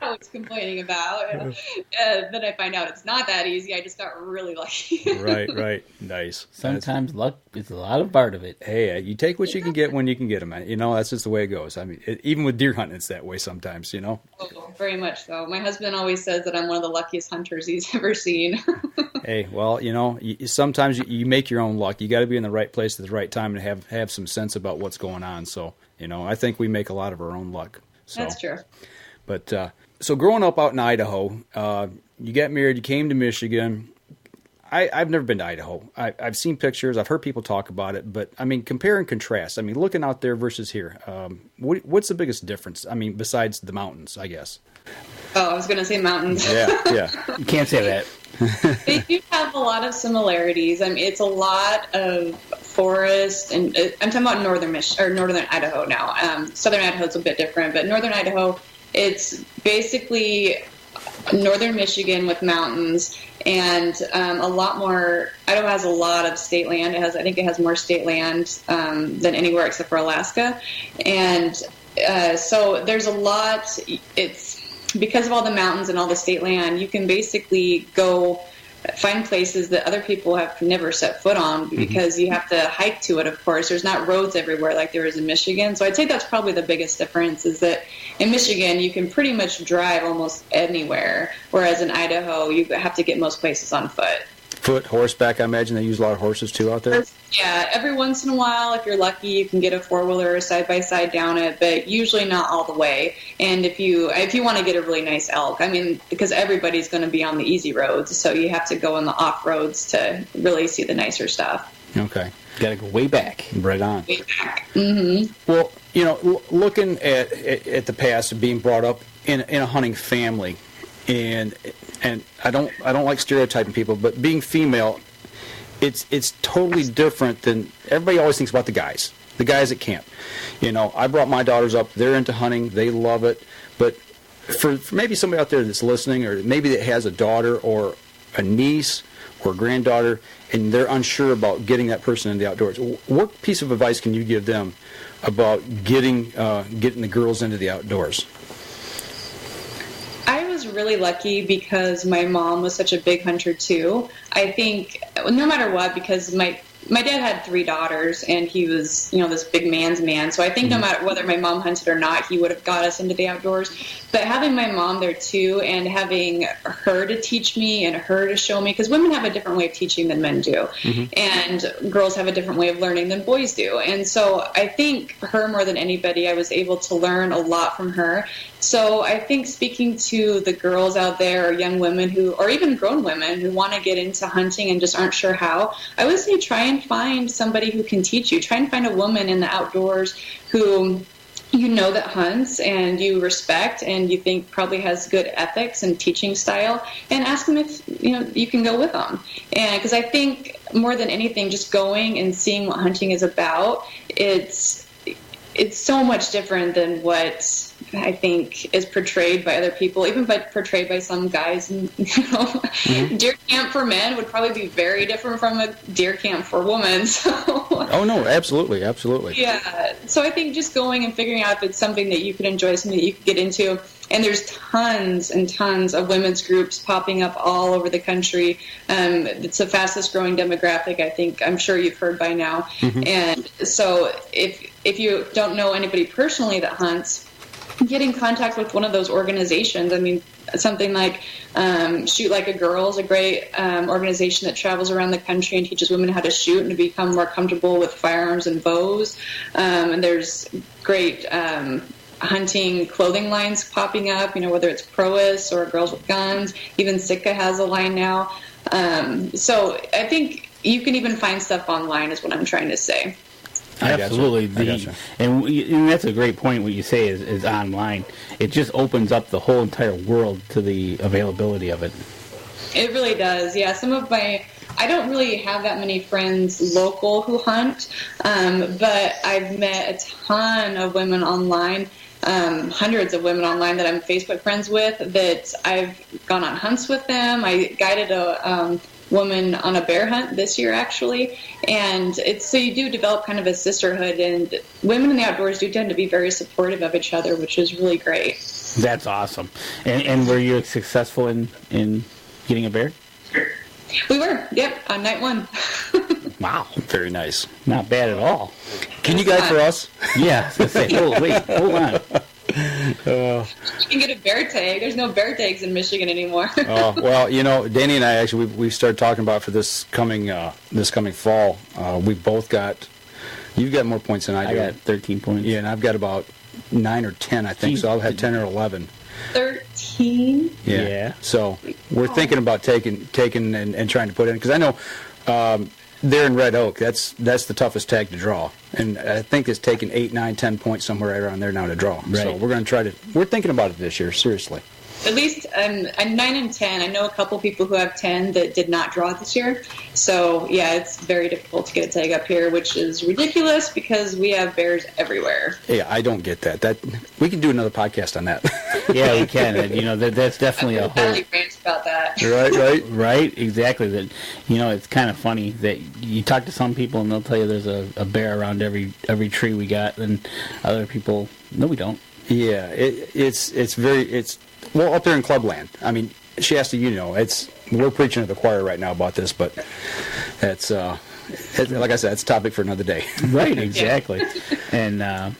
I was complaining about. Then I find out it's not that easy. I just got really lucky. Right. Nice. Sometimes luck is a lot of part of it. Hey, you take what you can get when you can get them. That's just the way it goes. Even with deer hunting, it's that way sometimes, Oh, very much so. My husband always says that I'm one of the luckiest hunters he's ever seen. Hey, well, sometimes you make your own luck. You got to be in the right place at the right time and have some sense about what's going on. So, I think we make a lot of our own luck. So, that's true. But so growing up out in Idaho, you got married, you came to Michigan. I've never been to Idaho. I've seen pictures. I've heard people talk about it. But, compare and contrast. Looking out there versus here, what's the biggest difference? Besides the mountains, I guess. Oh, I was going to say mountains. Yeah. You can't say that. They do have a lot of similarities. It's a lot of forest, and I'm talking about northern Idaho now. Southern Idaho's a bit different, but northern Idaho, it's basically northern Michigan with mountains, and a lot more. Idaho has a lot of state land. I think it has more state land than anywhere except for Alaska, and so there's a lot. It's because of all the mountains and all the state land, you can basically go find places that other people have never set foot on because you have to hike to it, of course. There's not roads everywhere like there is in Michigan. So I'd say that's probably the biggest difference is that in Michigan, you can pretty much drive almost anywhere, whereas in Idaho, you have to get most places on foot. foot, horseback. I imagine they use a lot of horses too out there. Yeah, every once in a while, if you're lucky, you can get a 4-wheeler or side-by-side down it, but usually not all the way. And if you want to get a really nice elk, I mean, because everybody's going to be on the easy roads, so you have to go on the off roads to really see the nicer stuff. Okay. Got to go way back. Right on. Way back. Mm-hmm. Well, looking at the past, being brought up in a hunting family, and I don't like stereotyping people, but being female, it's totally different than everybody always thinks about the guys at camp. I brought my daughters up. They're into hunting. They love it. But for maybe somebody out there that's listening, or maybe that has a daughter or a niece or a granddaughter, and they're unsure about getting that person in the outdoors, what piece of advice can you give them about getting the girls into the outdoors? I was really lucky because my mom was such a big hunter too. I think no matter what, because my dad had 3 daughters and he was, this big man's man. So I think no matter whether my mom hunted or not, he would have got us into the outdoors. But having my mom there too, and having her to teach me and her to show me, because women have a different way of teaching than men do. And girls have a different way of learning than boys do. And so I think her more than anybody, I was able to learn a lot from her. So I think speaking to the girls out there, or young women or even grown women who want to get into hunting and just aren't sure how, I would say try and find somebody who can teach you. Try and find a woman in the outdoors who that hunts and you respect and you think probably has good ethics and teaching style, and ask them if you can go with them. And because I think more than anything, just going and seeing what hunting is about, it's so much different than what I think is portrayed by other people, even portrayed by some guys. And, deer camp for men would probably be very different from a deer camp for women. So. Oh, no, absolutely. Yeah. So I think just going and figuring out if it's something that you could enjoy, something that you could get into. And there's tons and tons of women's groups popping up all over the country. It's the fastest growing demographic, I'm sure you've heard by now. And so if you don't know anybody personally that hunts, get in contact with one of those organizations. I mean, something like Shoot Like a Girl is a great organization that travels around the country and teaches women how to shoot and to become more comfortable with firearms and bows. And there's great hunting clothing lines popping up, whether it's Prois or Girls with Guns. Even Sitka has a line now. So I think you can even find stuff online is what I'm trying to say. Absolutely. And that's a great point. What you say is online. It just opens up the whole entire world to the availability of it. It really does. Yeah. I don't really have that many friends local who hunt, but I've met a ton of women online, hundreds of women online that I'm Facebook friends with, that I've gone on hunts with them. I guided a woman on a bear hunt this year, actually. And so you do develop kind of a sisterhood, and women in the outdoors do tend to be very supportive of each other, which is really great. That's awesome. And were you successful in getting a bear? We were, yep, on night 1. Wow, very nice. Not bad at all. Can you guide for us? Yeah, I was going to say, hold on. You can get a bear tag. There's no bear tags in Michigan anymore. Well, Danny and I actually we started talking about for this coming fall. We've both got. You've got more points than I do. I got 13 points. Yeah, and I've got about 9 or 10, I think. So I'll have 10 or 11. 13. Yeah. So we're thinking about taking and trying to put in, because I know. There in Red Oak, that's the toughest tag to draw, and I think it's taken 8, 9, 10 points somewhere right around there now to draw. Right. So we're going to we're thinking about it this year, seriously. At least I'm 9 and 10. I know a couple people who have 10 that did not draw this year. So yeah, it's very difficult to get a tag up here, which is ridiculous because we have bears everywhere. Yeah, I don't get that. That we can do another podcast on that. Yeah, we can. That's definitely a whole. Rant about that. Right. Exactly. That it's kind of funny that you talk to some people and they'll tell you there's a bear around every tree we got, and other people, no, we don't. Yeah, it's well, up there in Clubland. I mean, Shasta, we're preaching to the choir right now about this, but that's like I said, it's a topic for another day. Right, exactly. And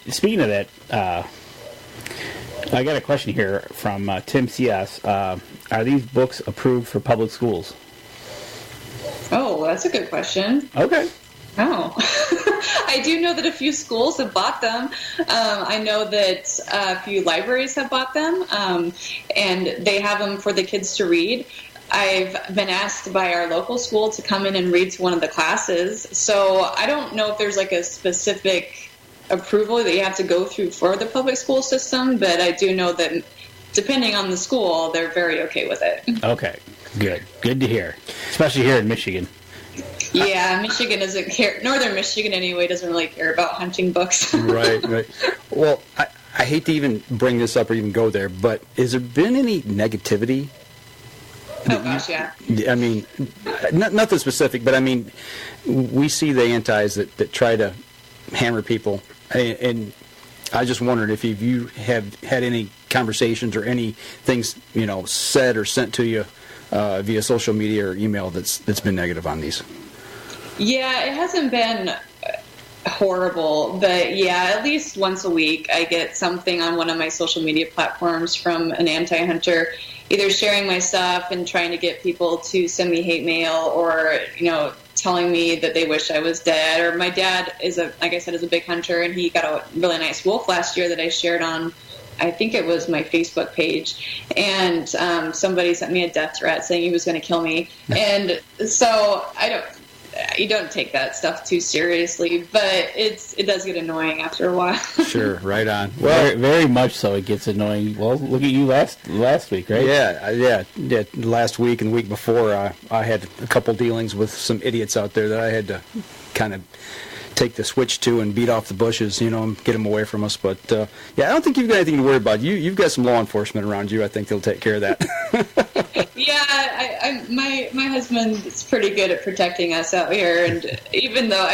speaking of that, I got a question here from Tim C.S. Are these books approved for public schools? that's a good question. Okay. Oh, I do know that a few schools have bought them. I know that a few libraries have bought them, and they have them for the kids to read. I've been asked by our local school to come in and read to one of the classes. So I don't know if there's like a specific approval that you have to go through for the public school system, but I do know that depending on the school, they're very okay with it. Okay, good. Good to hear, especially here in Michigan. Yeah, Michigan doesn't care. Northern Michigan, anyway, doesn't really care about hunting books. Right. Well, I hate to even bring this up or even go there, but has there been any negativity? Oh, gosh, yeah. I mean, nothing specific, but I mean, we see the antis that try to hammer people, and I just wondered if you have had any conversations or any things, said or sent to you via social media or email that's been negative on these. Yeah, it hasn't been horrible, but yeah, at least once a week I get something on one of my social media platforms from an anti-hunter, either sharing my stuff and trying to get people to send me hate mail, or telling me that they wish I was dead. Or my dad like I said, is a big hunter, and he got a really nice wolf last year that I shared on, I think it was my Facebook page, and somebody sent me a death threat saying he was going to kill me. And so you don't take that stuff too seriously, but it does get annoying after a while. Sure, right on. Well, very, very much so. It gets annoying. Well, look at you last week, right? Yeah. Last week and the week before, I had a couple dealings with some idiots out there that I had to kind of take the switch to and beat off the bushes, and get them away from us. But I don't think you've got anything to worry about. You've got some law enforcement around you. I think they'll take care of that. Yeah, my husband is pretty good at protecting us out here, and even though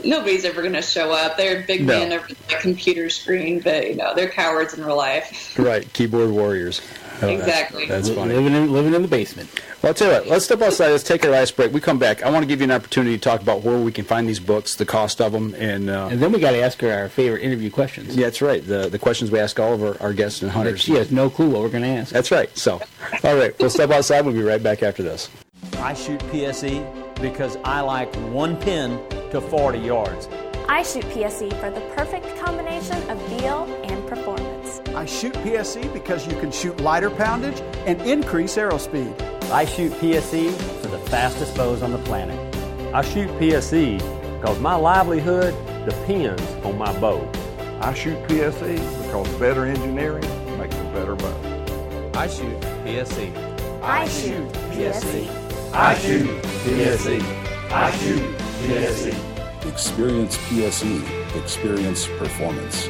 nobody's ever going to show up, they're big men over the computer screen, but they're cowards in real life. Right, keyboard warriors. Exactly. That's funny. Living in the basement. Well, I'll tell you what, let's step outside. Let's take our last break. We come back. I want to give you an opportunity to talk about where we can find these books, the cost of them, and then we got to ask her our favorite interview questions. Yeah, that's right. The questions we ask all of our guests and hunters. She has no clue what we're going to ask. That's right. So, all right, we'll step outside. We'll be right back after this. I shoot PSE because I like one pin to 40 yards. I shoot PSE for the perfect combination of feel and performance. I shoot PSE because you can shoot lighter poundage and increase arrow speed. I shoot PSE for the fastest bows on the planet. I shoot PSE because my livelihood depends on my bow. I shoot PSE because better engineering makes a better bow. I shoot PSE. I shoot PSE. I shoot PSE. I shoot PSE. Experience PSE. Experience performance.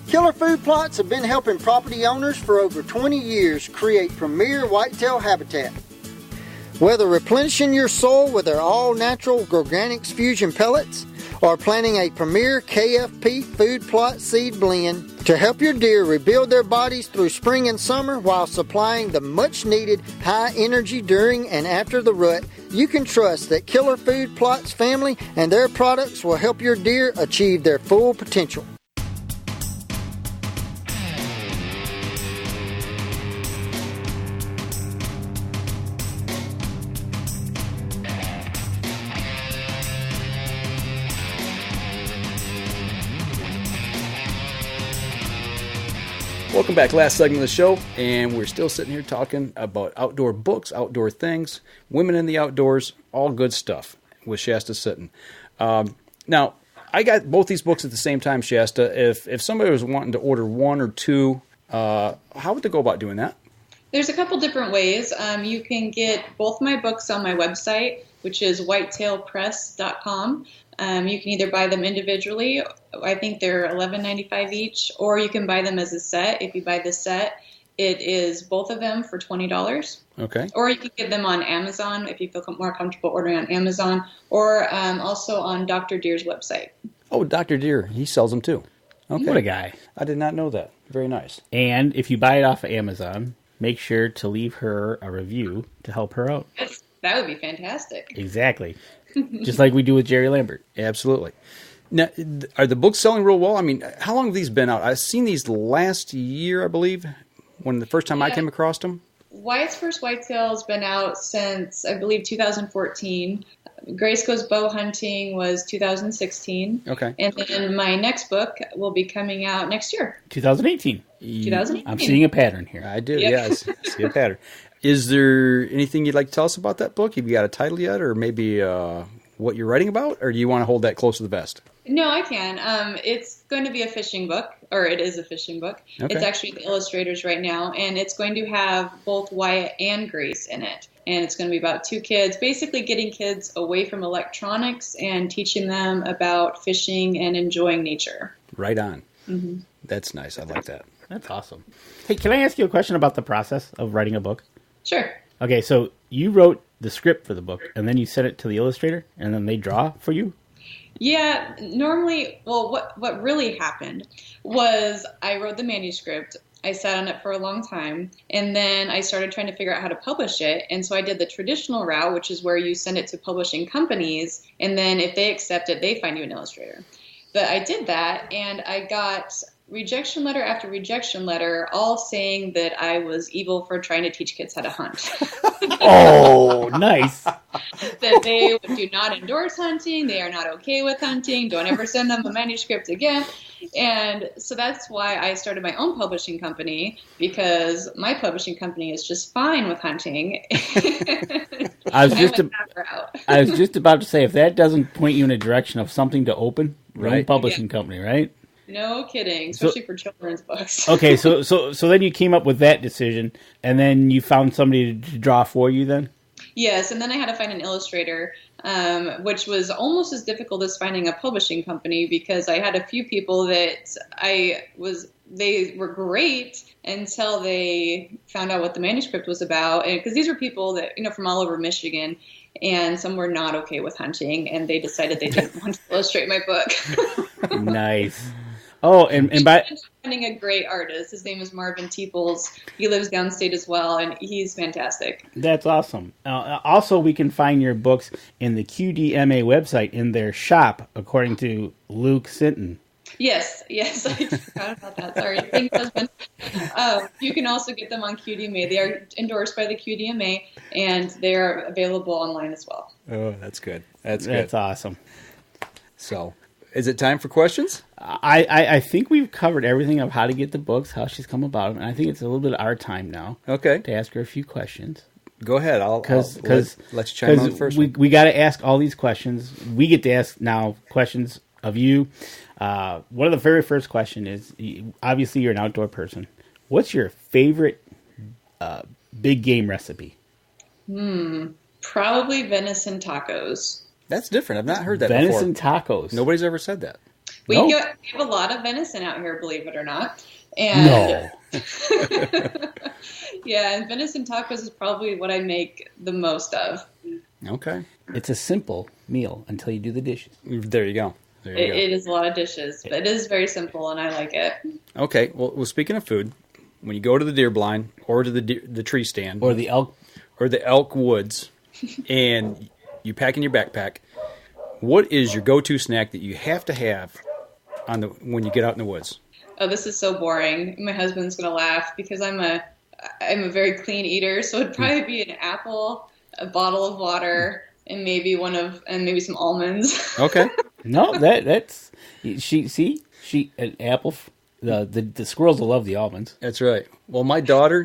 Killer Food Plots have been helping property owners for over 20 years create premier whitetail habitat. Whether replenishing your soil with their all-natural Organics Fusion pellets or planting a premier KFP food plot seed blend to help your deer rebuild their bodies through spring and summer while supplying the much-needed high energy during and after the rut, you can trust that Killer Food Plots family and their products will help your deer achieve their full potential. Welcome back. Last segment of the show, and we're still sitting here talking about outdoor books, outdoor things, women in the outdoors, all good stuff with Shasta Sitton. Now, I got both these books at the same time, Shasta. If somebody was wanting to order one or two, how would they go about doing that? There's a couple different ways. You can get both my books on my website, which is whitetailpress.com. You can either buy them individually. I think they're $11.95 each, or you can buy them as a set. If you buy the set, it is both of them for $20. Okay. Or you can get them on Amazon if you feel more comfortable ordering on Amazon, or also on Dr. Deer's website. Oh, Dr. Deer, he sells them too. Okay. What a guy. I did not know that. Very nice. And if you buy it off of Amazon, make sure to leave her a review to help her out. Yes, that would be fantastic. Exactly. Just like we do with Jerry Lambert. Absolutely. Now, are the books selling real well? I mean, how long have these been out? I've seen these last year, I believe, when the first time I came across them. White's First Whitetail's been out since, I believe, 2014. Grace Goes Bow Hunting was 2016. Okay. And then my next book will be coming out next year. 2018. 2018. I'm seeing a pattern here. I do, Yep. yeah. I see a pattern. Is there anything you'd like to tell us about that book? Have you got a title yet, or maybe what you're writing about, or do you want to hold that close to the vest? No, I can. It's going to be a fishing book, or it is a fishing book. Okay. It's actually the illustrators right now, and it's going to have both Wyatt and Grace in it. And it's going to be about two kids, basically getting kids away from electronics and teaching them about fishing and enjoying nature. Right on. Mm-hmm. That's nice. I like that. That's awesome. Hey, can I ask you a question about the process of writing a book? Sure. Okay, so you wrote the script for the book, and then you sent it to the illustrator, and then they draw for you? Yeah, normally, well, what really happened was I wrote the manuscript. I sat on it for a long time, and then I started trying to figure out how to publish it. And so I did the traditional route, which is where you send it to publishing companies, and then if they accept it, they find you an illustrator. But I did that, and I got rejection letter after rejection letter, all saying that I was evil for trying to teach kids how to hunt. Oh, nice. That they do not endorse hunting, they are not okay with hunting, don't ever send them a manuscript again. And so that's why I started my own publishing company, because my publishing company is just fine with hunting. I was just about to say, if that doesn't point you in a direction of something to open, your own publishing company, right? No kidding, especially for children's books. Okay, so then you came up with that decision, and then you found somebody to draw for you then? Yes, and then I had to find an illustrator, which was almost as difficult as finding a publishing company, because I had a few people that they were great until they found out what the manuscript was about, and because these were people that, from all over Michigan, and some were not okay with hunting, and they decided they didn't want to illustrate my book. Nice. Oh, and by finding a great artist. His name is Marvin Teeples. He lives downstate as well, and he's fantastic. That's awesome. Also, we can find your books in the QDMA website in their shop, according to Luke Sitton. Yes, I forgot about that. Sorry. Thanks, husband. You can also get them on QDMA. They are endorsed by the QDMA, and they are available online as well. Oh, that's good. That's awesome. So, is it time for questions? I think we've covered everything of how to get the books, how she's come about them, and I think it's a little bit of our time now. Okay. To ask her a few questions. Go ahead. I'll let you chime in first. We got to ask all these questions. We get to ask now questions of you. One of the very first question is, obviously you're an outdoor person. What's your favorite big game recipe? Probably venison tacos. That's different. I've not heard that venison before. Tacos. Nobody's ever said that. We have a lot of venison out here, believe it or not. And yeah, and venison tacos is probably what I make the most of. Okay. It's a simple meal until you do the dishes. There you go. It is a lot of dishes, but it is very simple, and I like it. Okay. Well, speaking of food, when you go to the deer blind or to the tree stand or the elk woods, and you pack in your backpack, what is your go-to snack that you have to have when you get out in the woods? Oh, this is so boring. My husband's gonna laugh because I'm a very clean eater, so it'd probably be an apple, a bottle of water, and maybe maybe some almonds. Okay. No, that's an apple. The squirrels will love the almonds. That's right. Well, my daughter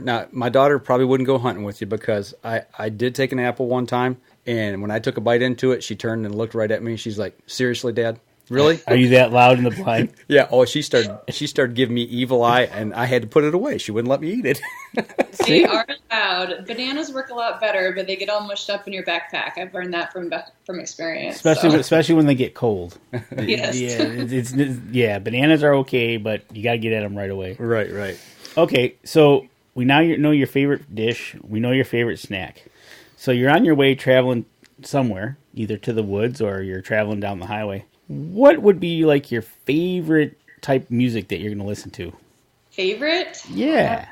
probably wouldn't go hunting with you, because I did take an apple one time, and when I took a bite into it, she turned and looked right at me. She's like, "Seriously, Dad? Really?" Are you that loud in the blind? Yeah. Oh, she started giving me evil eye, and I had to put it away. She wouldn't let me eat it. They are allowed. Bananas work a lot better, but they get all mushed up in your backpack. I've learned that from experience. Especially when they get cold. Yes. Yeah, bananas are okay, but you got to get at them right away. Right. Okay, so we now know your favorite dish. We know your favorite snack. So you're on your way traveling somewhere, either to the woods or you're traveling down the highway. What would be like your favorite type of music that you're going to listen to? Favorite? Yeah.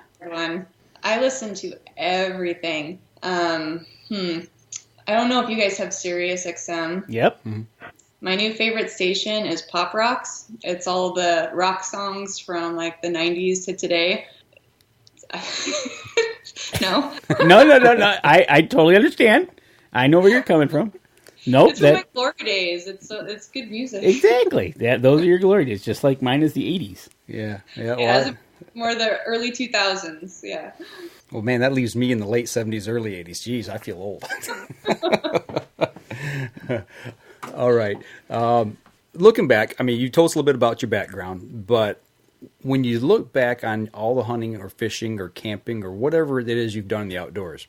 I listen to everything. I don't know if you guys have Sirius XM. Yep. Mm-hmm. My new favorite station is Pop Rocks. It's all the rock songs from like the 90s to today. No. No. I totally understand. I know where you're coming from. Nope. It's from my glory days. It's good music. Exactly. Those are your glory days, just like mine is the 80s. Yeah. Well, more the early 2000s. Yeah. Well, man, that leaves me in the late 70s, early 80s. Jeez, I feel old. All right. Looking back, I mean, you told us a little bit about your background, but when you look back on all the hunting or fishing or camping or whatever it is you've done in the outdoors,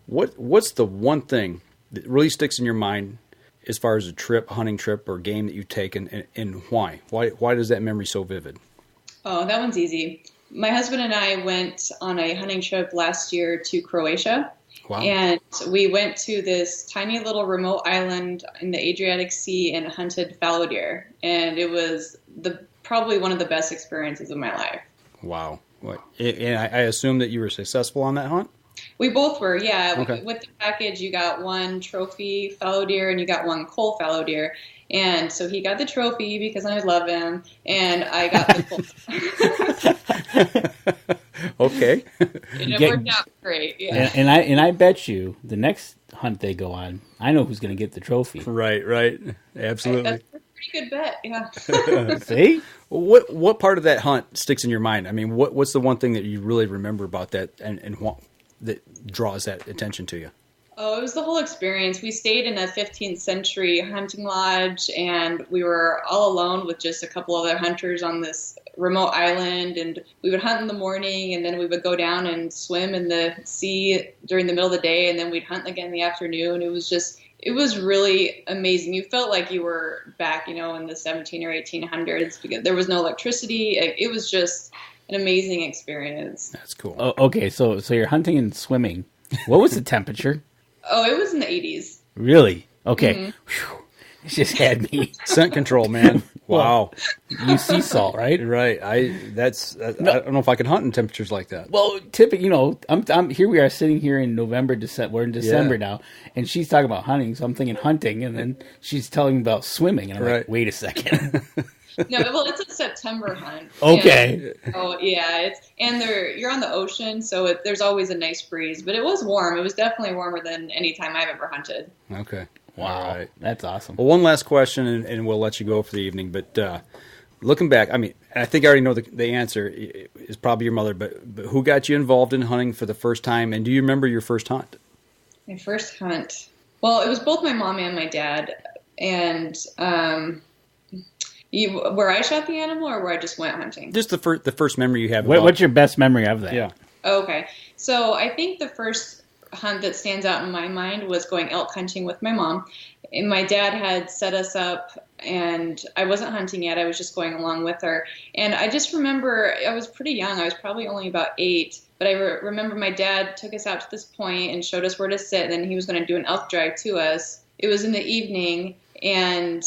what's the one thing that really sticks in your mind as far as a hunting trip or game that you've taken, and why? Why is that memory so vivid? Oh, that one's easy. My husband and I went on a hunting trip last year to Croatia. Wow. And we went to this tiny little remote island in the Adriatic Sea and hunted fallow deer. And it was probably one of the best experiences of my life. Wow. And I assume that you were successful on that hunt? We both were, yeah. Okay. With the package, you got one trophy fallow deer and you got one cull fallow deer. And so he got the trophy because I love him, and I got the cull. Okay. And it worked out great, yeah. And I bet you the next hunt they go on, I know who's going to get the trophy. Right. Absolutely. That's a pretty good bet, yeah. See? What part of that hunt sticks in your mind? I mean, what's the one thing that you really remember about that and that draws that attention to you? Oh, it was the whole experience. We stayed in a 15th century hunting lodge, and we were all alone with just a couple other hunters on this remote island, and we would hunt in the morning, and then we would go down and swim in the sea during the middle of the day, and then we'd hunt again in the afternoon. It was really amazing. You felt like you were back, in the 17 or 1800s, because there was no electricity. It was just an amazing experience. That's cool. Oh, okay, so you're hunting and swimming. What was the temperature? Oh, it was in the 80s. Really? Okay. Mm-hmm. Whew. It just had me. Scent control, man. Wow. You sea salt, right? Right. I don't know if I can hunt in temperatures like that. Well, typically, I'm here. We are sitting here in November, December. We're in December now, and she's talking about hunting. So I'm thinking hunting, and then she's telling me about swimming, and I'm like, wait a second. No, well, it's a September hunt. Okay. Oh, yeah. You're on the ocean, so there's always a nice breeze. But it was warm. It was definitely warmer than any time I've ever hunted. Okay. Wow. All right. That's awesome. Well, one last question, and we'll let you go for the evening. But looking back, I mean, I think I already know the answer is probably your mother, but who got you involved in hunting for the first time? And do you remember your first hunt? My first hunt? Well, it was both my mom and my dad. And where I shot the animal or where I just went hunting? Just the first memory you have. What's your best memory of that? Yeah. Okay. So I think the first hunt that stands out in my mind was going elk hunting with my mom. And my dad had set us up, and I wasn't hunting yet. I was just going along with her. And I just remember I was pretty young. I was probably only about 8. But I remember my dad took us out to this point and showed us where to sit. And then he was going to do an elk drive to us. It was in the evening, and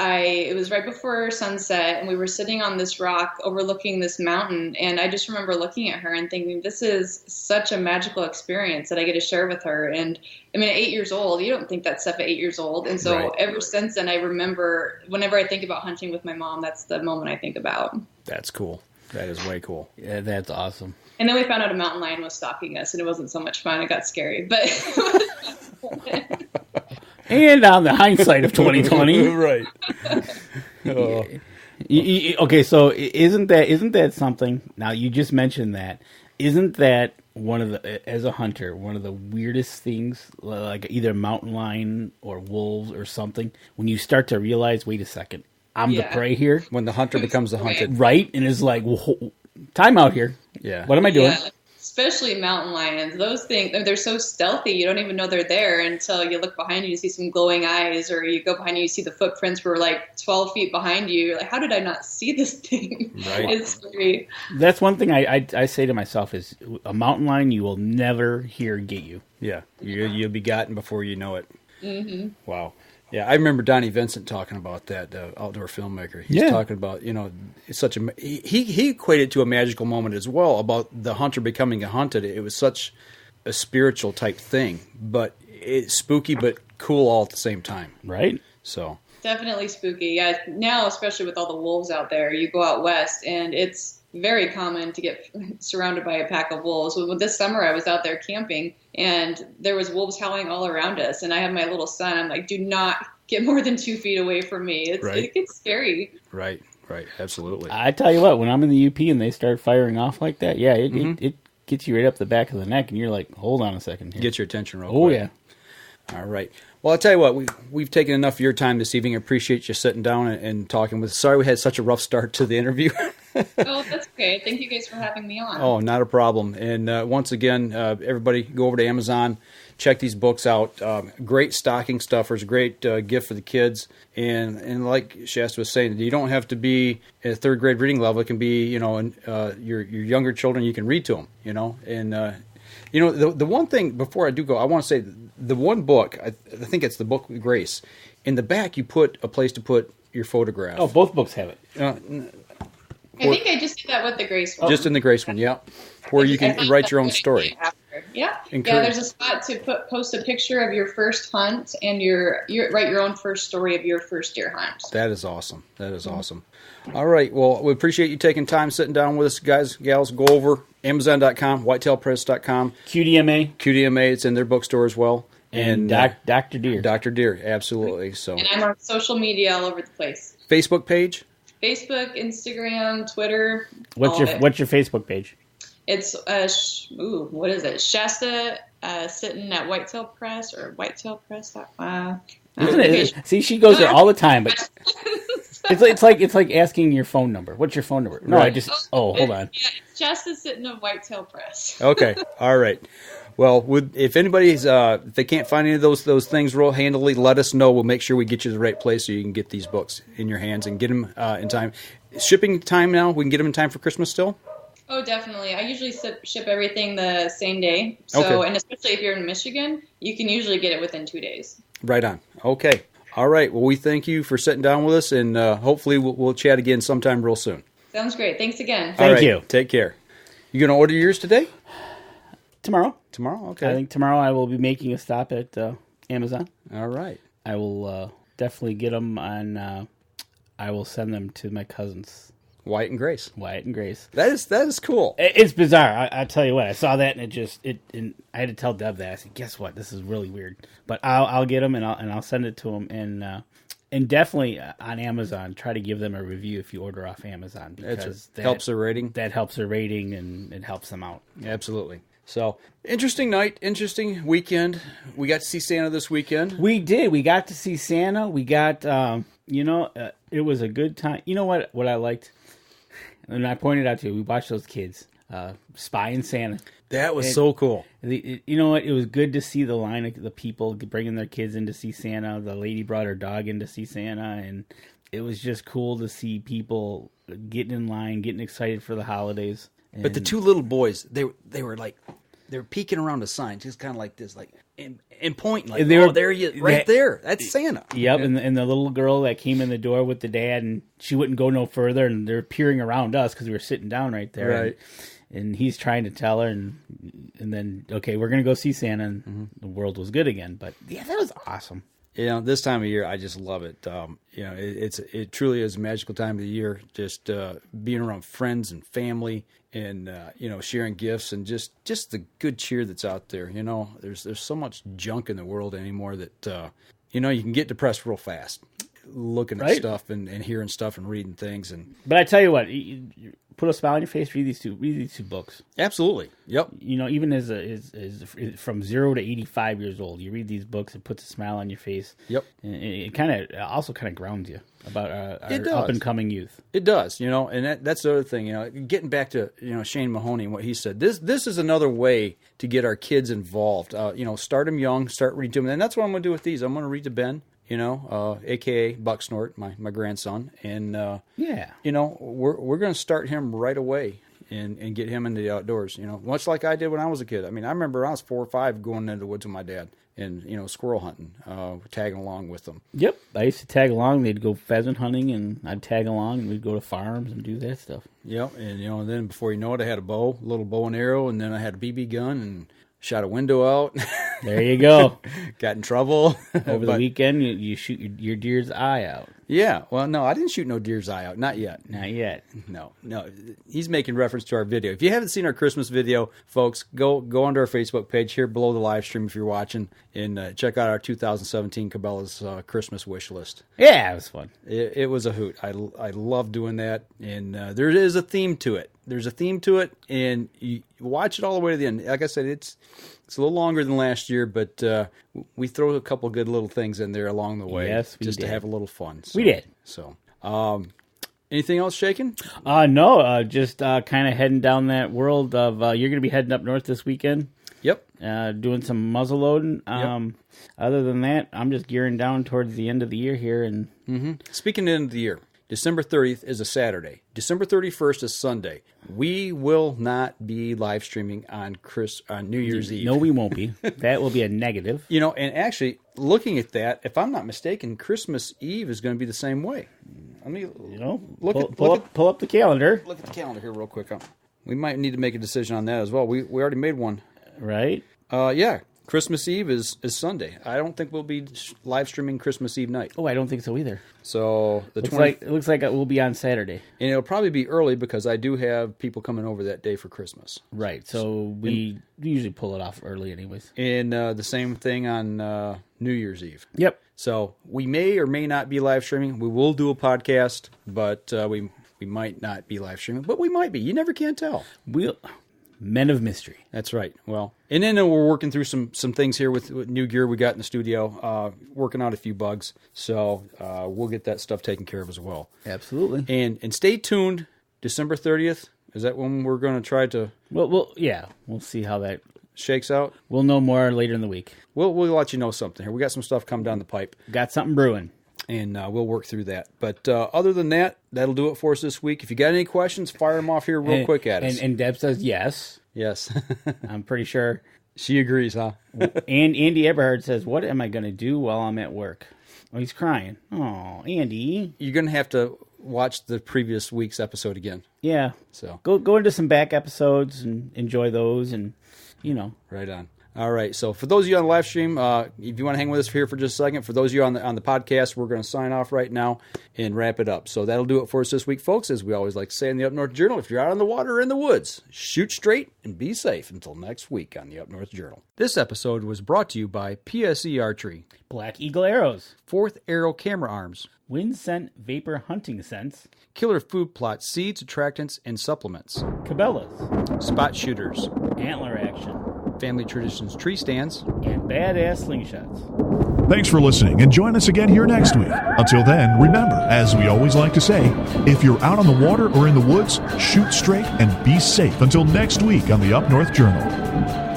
it was right before sunset, and we were sitting on this rock overlooking this mountain, and I just remember looking at her and thinking, this is such a magical experience that I get to share with her. And I mean, at 8 years old, you don't think that stuff at 8 years old. And so ever since then, I remember whenever I think about hunting with my mom, that's the moment I think about. That's cool. That is way cool. Yeah, that's awesome. And then we found out a mountain lion was stalking us, and it wasn't so much fun. It got scary, but and on the hindsight of 2020, right? Okay, so isn't that something? Now you just mentioned that. Isn't that one of the, as a hunter, one of the weirdest things, like either mountain lion or wolves or something, when you start to realize, wait a second, I'm the prey here. When the hunter becomes the hunted, right? And is like, time out here. Yeah. What am I doing? Yeah. Especially mountain lions. Those things, they're so stealthy, you don't even know they're there until you look behind you, you see some glowing eyes, or you go behind you, you see the footprints were like 12 feet behind you. You're like, how did I not see this thing? Right. It's scary. That's one thing I say to myself is a mountain lion you will never hear get you. Yeah. You'll be gotten before you know it. Mm-hmm. Wow. Yeah, I remember Donnie Vincent talking about that, the outdoor filmmaker. He's talking about, it's such a... He equated it to a magical moment as well about the hunter becoming a hunted. It was such a spiritual type thing, but it's spooky but cool all at the same time. Right. So... Definitely spooky. Yeah, now, especially with all the wolves out there, you go out west, and it's very common to get surrounded by a pack of wolves. This summer I was out there camping and there was wolves howling all around us. And I have my little son. I'm like, do not get more than 2 feet away from me. It gets scary. Right. Absolutely. I tell you what, when I'm in the UP and they start firing off like that, it gets you right up the back of the neck, and you're like, hold on a second here. Get your attention real quick. Oh, yeah. All right. Well, I'll tell you what, we've taken enough of your time this evening. I appreciate you sitting down and talking with us. Sorry we had such a rough start to the interview. Oh, that's okay. Thank you guys for having me on. Oh, not a problem. And once again, everybody go over to Amazon, check these books out. Great stocking stuffers, great gift for the kids. And like Shasta was saying, you don't have to be at a third grade reading level. It can be, your younger children, you can read to them, And, the one thing, before I do go, I want to say the one book, I think it's the book with Grace. In the back, you put a place to put your photograph. Oh, both books have it. I think I just did that with the Grace one. Just in the Grace one, yeah. Where you can write your own story. Yeah. There's a spot to post a picture of your first hunt and write your own first story of your first deer hunt. That is awesome. Awesome. All right. Well, we appreciate you taking time, sitting down with us, guys, gals. Go over Amazon.com, whitetailpress.com. QDMA. It's in their bookstore as well. And Dr. Deer. Dr. Deer, absolutely. So. And I'm on social media all over the place. Facebook page? Facebook, Instagram, Twitter. What's your Facebook page? It's what is it? Shasta Sitton at Whitetail Press or whitetailpress.com. Isn't it? See, she goes there all the time, but it's like asking your phone number. What's your phone number? No, right. Hold on. Yeah, it's Shasta Sitton of Whitetail Press. Okay, all right. Well, if anybody's if they can't find any of those things real handily, let us know. We'll make sure we get you to the right place so you can get these books in your hands and get them in time. Shipping time now, we can get them in time for Christmas still? Oh, definitely. I usually ship everything the same day. So, And especially if you're in Michigan, you can usually get it within 2 days. Right on. Okay. All right. Well, we thank you for sitting down with us, and hopefully we'll chat again sometime real soon. Sounds great. Thanks again. Thank you. Take care. You going to order yours today? Tomorrow. Okay. I think tomorrow I will be making a stop at Amazon. All right. I will definitely get them, and I will send them to my cousins. Wyatt and Grace. That is cool. It's bizarre. I tell you what. I saw that and I had to tell Deb that. I said, "Guess what? This is really weird." But I'll get them and I'll send it to them and definitely on Amazon. Try to give them a review if you order off Amazon because that helps their rating. That helps their rating and it helps them out. Absolutely. So, interesting night, interesting weekend. We got to see Santa this weekend. We did. We got to see Santa. We got, it was a good time. You know what I liked? And I pointed out to you, we watched those kids spying Santa. That was so cool. You know what? It was good to see the line of the people bringing their kids in to see Santa. The lady brought her dog in to see Santa, and it was just cool to see people getting in line, getting excited for the holidays. But the two little boys, they were like, they were peeking around a sign, just kind of like this, like and pointing, like, there, that's Santa. Yep, and the little girl that came in the door with the dad, and she wouldn't go no further, and they're peering around us because we were sitting down right there. Right. And he's trying to tell her, and then, okay, we're going to go see Santa, and the world was good again. But, yeah, that was awesome. This time of year, I just love it. It truly is a magical time of the year, just being around friends and family and, sharing gifts and just the good cheer that's out there. There's so much junk in the world anymore that, you can get depressed real fast looking at stuff and hearing stuff and reading things. But I tell you what, put a smile on your face, read these two books. Absolutely. Yep. Even as from 0 to 85 years old, you read these books, it puts a smile on your face. Yep. And it also kind of grounds you about our up and coming youth. It does, and that's the other thing, getting back to, Shane Mahoney and what he said, this is another way to get our kids involved. Start them young, start reading to them. And that's what I'm going to do with these. I'm going to read to Ben, a.k.a. Bucksnort, my grandson. And, we're going to start him right away and get him into the outdoors, much like I did when I was a kid. I mean, I remember I was 4 or 5 going into the woods with my dad and, squirrel hunting, tagging along with them. Yep. I used to tag along. They'd go pheasant hunting, and I'd tag along, and we'd go to farms and do that stuff. Yep. And, then before you know it, I had a little bow and arrow, and then I had a BB gun and shot a window out. There you go. Got in trouble. Over the weekend, you shoot your deer's eye out. Yeah. Well, no, I didn't shoot no deer's eye out. Not yet. Not yet. No. He's making reference to our video. If you haven't seen our Christmas video, folks, go onto our Facebook page here below the live stream if you're watching, and check out our 2017 Cabela's Christmas wish list. Yeah, it was fun. It was a hoot. I love doing that, and there is a theme to it. There's a theme to it, and you watch it all the way to the end. Like I said, it's a little longer than last year, but we throw a couple good little things in there along the way, yes, just to have a little fun. So, we did. So, anything else shaking? No, just kind of heading down that world of. You're going to be heading up north this weekend. Yep. Doing some muzzle loading. Yep. Other than that, I'm just gearing down towards the end of the year here. And Speaking of the end of the year, December 30th is a Saturday. December 31st is Sunday. We will not be live streaming on New Year's Eve. No, we won't be. That will be a negative. And actually, looking at that, if I'm not mistaken, Christmas Eve is going to be the same way. I mean, pull up the calendar. Look at the calendar here real quick. We might need to make a decision on that as well. We already made one. Right? Yeah. Christmas Eve is Sunday. I don't think we'll be live streaming Christmas Eve night. Oh, I don't think so either. So it looks like it will be on Saturday, and it'll probably be early because I do have people coming over that day for Christmas. Right. So we usually pull it off early, anyways. And the same thing on New Year's Eve. Yep. So we may or may not be live streaming. We will do a podcast, but we might not be live streaming. But we might be. You never can tell. Men of mystery. That's right. Well, and then we're working through some things here with new gear we got in the studio, working out a few bugs. So we'll get that stuff taken care of as well. Absolutely. And stay tuned. December 30th, is that when we're going to try to... We'll see how that shakes out. We'll know more later in the week. We'll let you know something here. We got some stuff coming down the pipe. Got something brewing. And we'll work through that. But other than that, that'll do it for us this week. If you got any questions, fire them off here real quick at us. And Deb says yes. Yes. I'm pretty sure. She agrees, huh? And Andy Eberhard says, what am I going to do while I'm at work? Oh, he's crying. Oh, Andy. You're going to have to watch the previous week's episode again. Yeah. So go into some back episodes and enjoy those and, Right on. All right, so for those of you on the live stream, if you want to hang with us here for just a second, for those of you on the podcast, we're going to sign off right now and wrap it up. So that'll do it for us this week, folks. As we always like to say in the Up North Journal, if you're out on the water or in the woods, shoot straight and be safe until next week on the Up North Journal. This episode was brought to you by PSE Archery, Black Eagle Arrows, Fourth Arrow Camera Arms, Wind Scent Vapor Hunting Scents, Killer Food Plot Seeds, Attractants, and Supplements, Cabela's, Spot Shooters, Antler Action, Family Traditions Tree Stands, and Badass Slingshots. Thanks for listening, and join us again here next week. Until then, remember, as we always like to say, if you're out on the water or in the woods, shoot straight and be safe until next week on the Up North Journal.